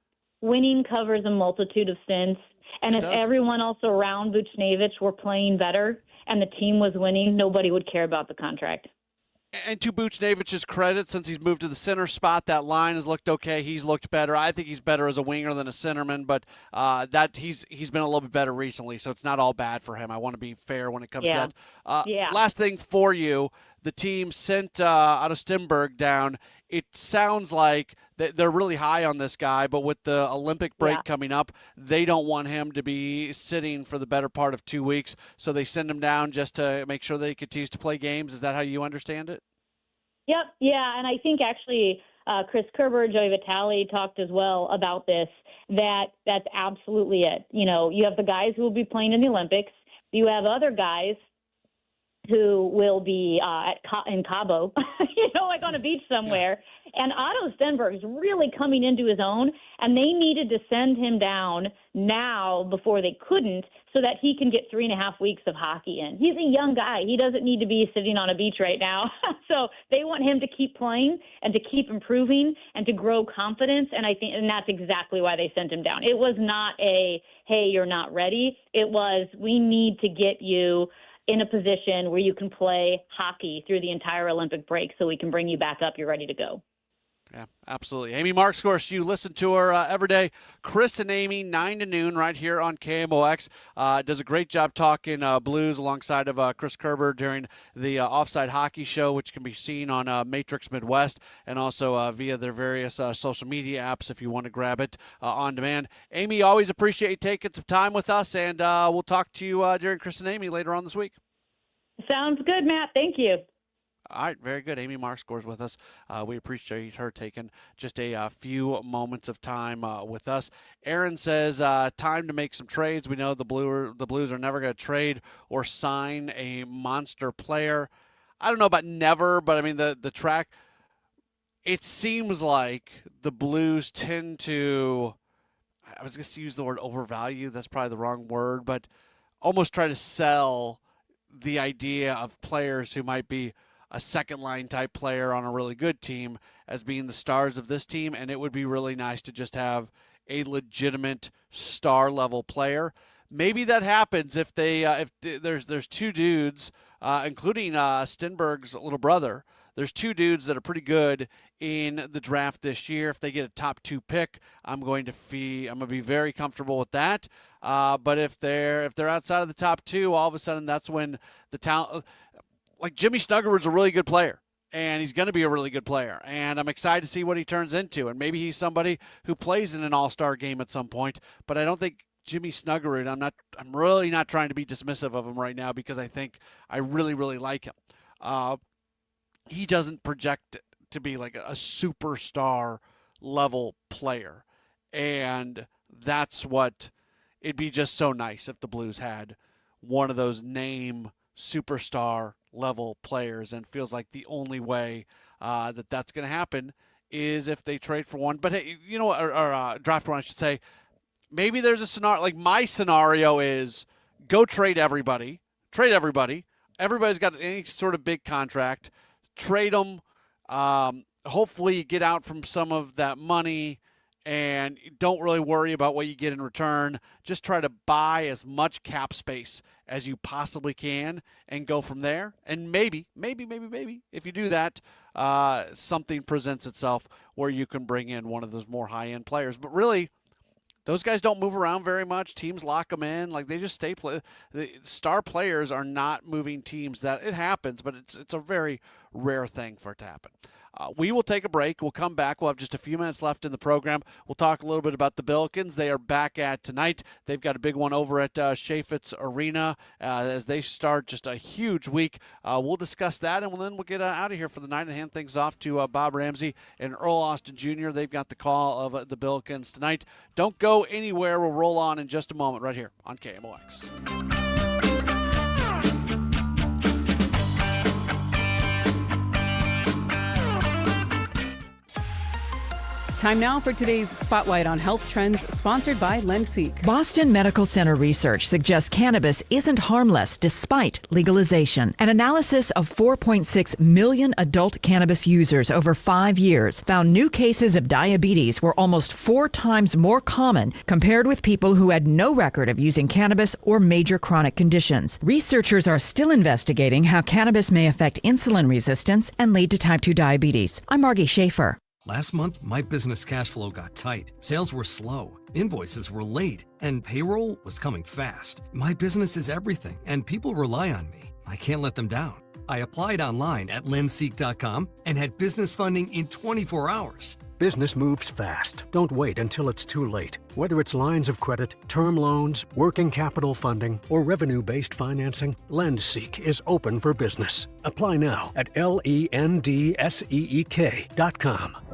S16: Winning covers a multitude of sins. And if everyone else around Buchnevich were playing better and the team was winning, nobody would care about the contract.
S5: And to Buchnevich's credit, since he's moved to the center spot, that line has looked okay. He's looked better. I think he's better as a winger than a centerman, but that he's been a little bit better recently, so it's not all bad for him. I want to be fair when it comes to that. Last thing for you, the team sent out of Stenberg down. It sounds like they're really high on this guy, but with the Olympic break coming up, they don't want him to be sitting for the better part of 2 weeks, so they send him down just to make sure they continues to play games. Is that how you understand it?
S16: Yep, yeah, and I think actually Chris Kerber, Joey Vitale talked as well about this, that's absolutely it. You have the guys who will be playing in the Olympics. You have other guys who will be in Cabo, on a beach somewhere. Yeah. And Otto Stenberg is really coming into his own, and they needed to send him down now before they couldn't, so that he can get 3.5 weeks of hockey in. He's a young guy. He doesn't need to be sitting on a beach right now. So they want him to keep playing and to keep improving and to grow confidence. And that's exactly why they sent him down. It was not hey, you're not ready. It was, we need to get you in a position where you can play hockey through the entire Olympic break, so we can bring you back up. You're ready to go.
S5: Yeah, absolutely. Amy Marks, of course, you listen to her every day. Chris and Amy, 9 to noon, right here on KMOX. Does a great job talking Blues alongside of Chris Kerber during the Offside Hockey Show, which can be seen on Matrix Midwest and also via their various social media apps if you want to grab it on demand. Amy, always appreciate you taking some time with us, and we'll talk to you during Chris and Amy later on this week.
S16: Sounds good, Matt. Thank you.
S5: All right, very good. Amy Marks scores with us. We appreciate her taking just a few moments of time with us. Aaron says, time to make some trades. We know the Blues are never going to trade or sign a monster player. I don't know about never, but I mean the track, it seems like the Blues tend to, I was going to use the word overvalue. That's probably the wrong word, but almost try to sell the idea of players who might be a second-line type player on a really good team as being the stars of this team, and it would be really nice to just have a legitimate star-level player. Maybe that happens if there's two dudes, including Stenberg's little brother. There's two dudes that are pretty good in the draft this year. If they get a top 2 pick, I'm going to be very comfortable with that. But if they're outside of the top 2, all of a sudden that's when the talent. Like Jimmy Snuggerwood's a really good player, and he's going to be a really good player, and I'm excited to see what he turns into, and maybe he's somebody who plays in an all-star game at some point, but I don't think Jimmy Snuggerwood, I'm really not trying to be dismissive of him right now because I think I really, really like him. He doesn't project to be like a superstar level player, and that's what it'd be just so nice if the Blues had one of those name superstar level players, and feels like the only way that's going to happen is if they trade for one. But hey, or draft one, I should say. Maybe there's a scenario, like my scenario is go trade everybody. Everybody's got any sort of big contract. Trade them. Hopefully get out from some of that money and don't really worry about what you get in return. Just try to buy as much cap space as you possibly can and go from there. And maybe, if you do that, something presents itself where you can bring in one of those more high-end players. But really, those guys don't move around very much. Teams lock them in. Like, they just stay play. The star players are not moving teams. That it happens, but it's a very rare thing for it to happen. We will take a break. We'll come back. We'll have just a few minutes left in the program. We'll talk a little bit about the Billikens. They are back at tonight. They've got a big one over at Chaffetz Arena as they start just a huge week. We'll discuss that, and then we'll get out of here for the night and hand things off to Bob Ramsey and Earl Austin Jr. They've got the call of the Billikens tonight. Don't go anywhere. We'll roll on in just a moment right here on KMOX.
S17: Time now for today's Spotlight on Health Trends, sponsored by LendSeek.
S18: Boston Medical Center research suggests cannabis isn't harmless despite legalization. An analysis of 4.6 million adult cannabis users over 5 years found new cases of diabetes were almost 4 times more common compared with people who had no record of using cannabis or major chronic conditions. Researchers are still investigating how cannabis may affect insulin resistance and lead to type 2 diabetes. I'm Margie Schaefer.
S13: Last month, my business cash flow got tight. Sales were slow, invoices were late, and payroll was coming fast. My business is everything, and people rely on me. I can't let them down. I applied online at lendseek.com and had business funding in 24 hours.
S19: Business moves fast. Don't wait until it's too late. Whether it's lines of credit, term loans, working capital funding, or revenue-based financing, LendSeek is open for business. Apply now at lendseek.com.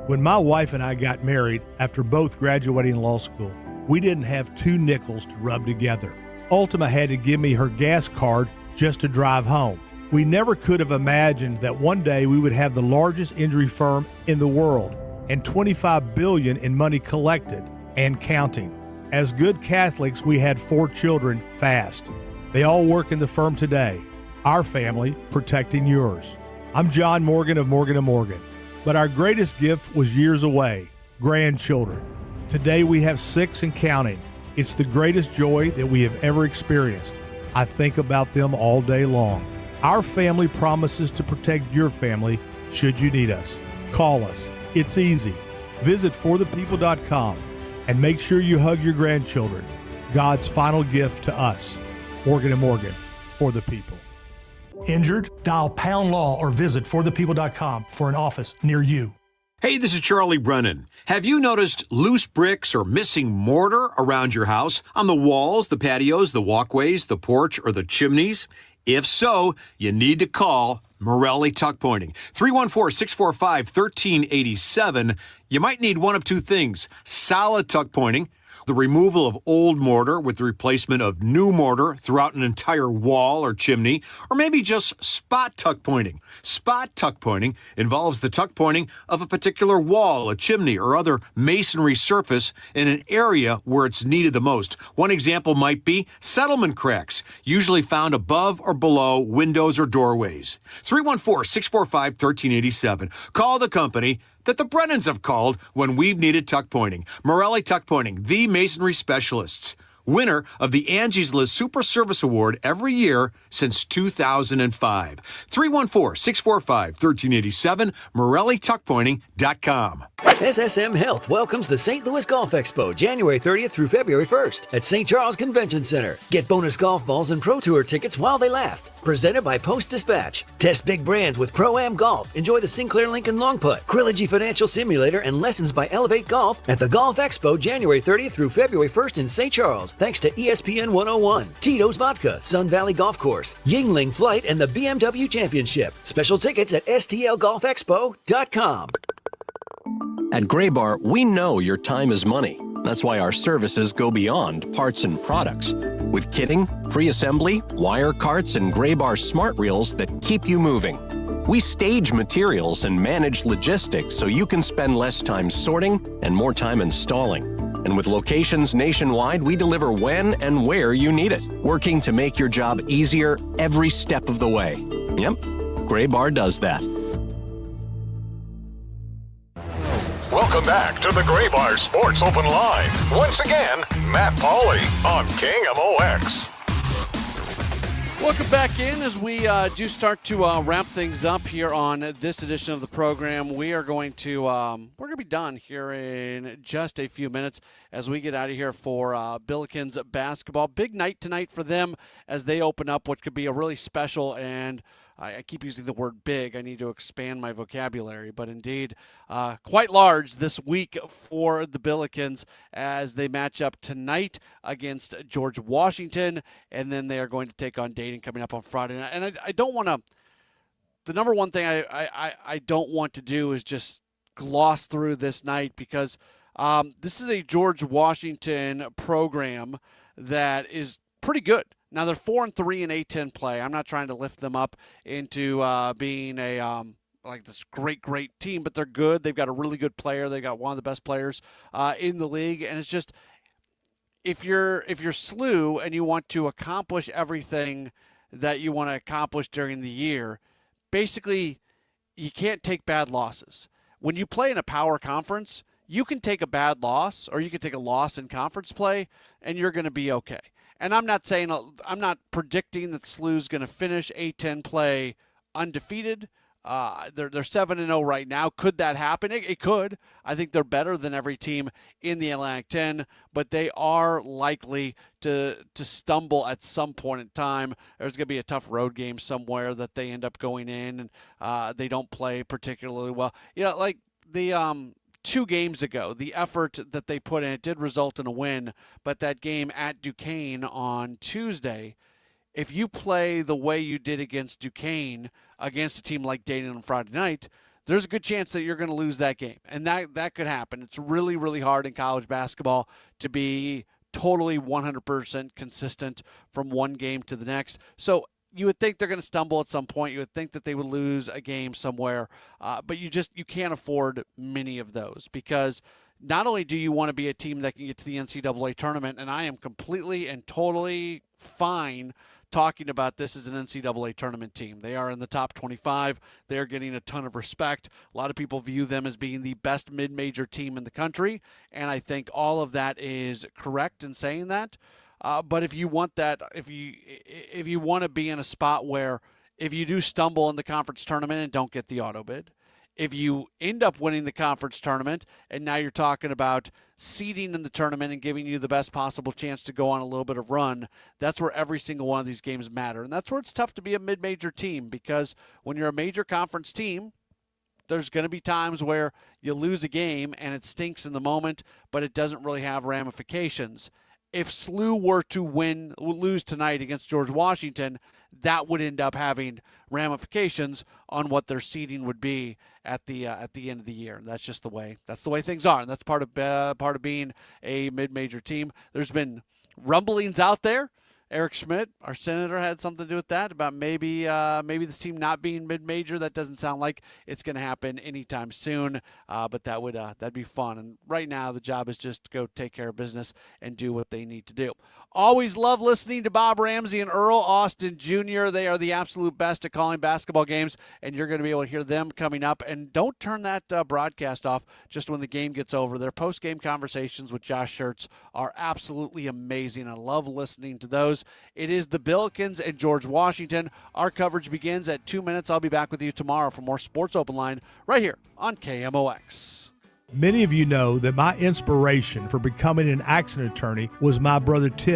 S20: When my wife and I got married after both graduating law school, we didn't have 2 nickels to rub together. Ultima had to give me her gas card just to drive home. We never could have imagined that one day we would have the largest injury firm in the world and $25 billion in money collected and counting. As good Catholics, we had 4 children fast. They all work in the firm today. Our family protecting yours. I'm John Morgan of Morgan & Morgan. But our greatest gift was years away, grandchildren. Today we have 6 and counting. It's the greatest joy that we have ever experienced. I think about them all day long. Our family promises to protect your family should you need us. Call us. It's easy. Visit forthepeople.com and make sure you hug your grandchildren. God's final gift to us. Morgan & Morgan, for the people.
S21: Injured? Dial Pound Law or visit forthepeople.com for an office near you.
S22: Hey, this is Charlie Brennan. Have you noticed loose bricks or missing mortar around your house? On the walls, the patios, the walkways, the porch, or the chimneys? If so, you need to call Morelli Tuck Pointing. 314-645-1387. You might need one of 2 things: solid tuck pointing, the removal of old mortar with the replacement of new mortar throughout an entire wall or chimney, or maybe just spot tuck pointing. Spot tuck pointing involves the tuck pointing of a particular wall, a chimney, or other masonry surface in an area where it's needed the most. One example might be settlement cracks, usually found above or below windows or doorways. 314-645-1387. Call the company that the Brennans have called when we've needed tuck pointing. Morelli Tuck Pointing, the masonry specialists. Winner of the Angie's List Super Service Award every year since 2005. 314-645-1387, MorelliTuckPointing.com.
S6: SSM Health welcomes the St. Louis Golf Expo January 30th through February 1st at St. Charles Convention Center. Get bonus golf balls and Pro Tour tickets while they last. Presented by Post Dispatch. Test big brands with Pro-Am Golf. Enjoy the Sinclair Lincoln Long Putt, Trilogy Financial Simulator, and lessons by Elevate Golf at the Golf Expo January 30th through February 1st in St. Charles. Thanks to ESPN 101, Tito's Vodka, Sun Valley Golf Course, Yingling Flight, and the BMW Championship. Special tickets at STLGolfExpo.com.
S23: At Graybar, we know your time is money. That's why our services go beyond parts and products. With kitting, pre-assembly, wire carts, and Graybar smart reels that keep you moving. We stage materials and manage logistics so you can spend less time sorting and more time installing. And with locations nationwide, we deliver when and where you need it, working to make your job easier every step of the way. Yep, Graybar does that.
S27: Welcome back to the Gray Bar Sports Open Line. Once again, Matt Pauley on KMOX.
S5: Welcome back in as we do start to wrap things up here on this edition of the program. We are going to we're going to be done here in just a few minutes as we get out of here for Billikens basketball. Big night tonight for them as they open up what could be a really special, and I keep using the word big. I need to expand my vocabulary, but indeed quite large this week for the Billikens as they match up tonight against George Washington, and then they are going to take on Dayton coming up on Friday night. And I don't want to – the number one thing I don't want to do is just gloss through this night because this is a George Washington program that is pretty good. Now, they're 4-3 in A-10 play. I'm not trying to lift them up into being a like this great team, but they're good. They've got a really good player. They've got one of the best players in the league. And it's just if you're SLU and you want to accomplish everything that you want to accomplish during the year, basically you can't take bad losses. When you play in a power conference, you can take a bad loss or you can take a loss in conference play, and you're going to be okay. And I'm not predicting that SLU's going to finish A-10 play undefeated. They're 7-0 right now. Could that happen? It could. I think they're better than every team in the Atlantic 10, but they are likely to stumble at some point in time. There's going to be a tough road game somewhere that they end up going in, and they don't play particularly well. Like the 2 games ago, the effort that they put in, it did result in a win, but that game at Duquesne on Tuesday, if you play the way you did against Duquesne, against a team like Dayton on Friday night, there's a good chance that you're going to lose that game. And that could happen. It's really, really hard in college basketball to be totally 100% consistent from one game to the next. So you would think they're going to stumble at some point. You would think that they would lose a game somewhere, but you can't afford many of those because not only do you want to be a team that can get to the NCAA tournament, and I am completely and totally fine talking about this as an NCAA tournament team. They are in the top 25. They're getting a ton of respect. A lot of people view them as being the best mid-major team in the country, and I think all of that is correct in saying that. But if you want that, if you want to be in a spot where if you do stumble in the conference tournament and don't get the auto bid, if you end up winning the conference tournament and now you're talking about seeding in the tournament and giving you the best possible chance to go on a little bit of run, that's where every single one of these games matter. And that's where it's tough to be a mid-major team because when you're a major conference team, there's going to be times where you lose a game and it stinks in the moment, but it doesn't really have ramifications. If SLU were to lose tonight against George Washington, that would end up having ramifications on what their seeding would be at the end of the year. And that's just the way things are, and that's part of being a mid-major team. There's been rumblings out there. Eric Schmidt, our senator, had something to do with that about maybe this team not being mid-major. That doesn't sound like it's going to happen anytime soon, but that'd be fun. And right now, the job is just to go take care of business and do what they need to do. Always love listening to Bob Ramsey and Earl Austin Jr. They are the absolute best at calling basketball games, and you're going to be able to hear them coming up. And don't turn that broadcast off just when the game gets over. Their post-game conversations with Josh Schertz are absolutely amazing. I love listening to those. It is the Billikens and George Washington. Our coverage begins at 2 minutes. I'll be back with you tomorrow for more Sports Open Line right here on KMOX.
S20: Many of you know that my inspiration for becoming an accident attorney was my brother Tim.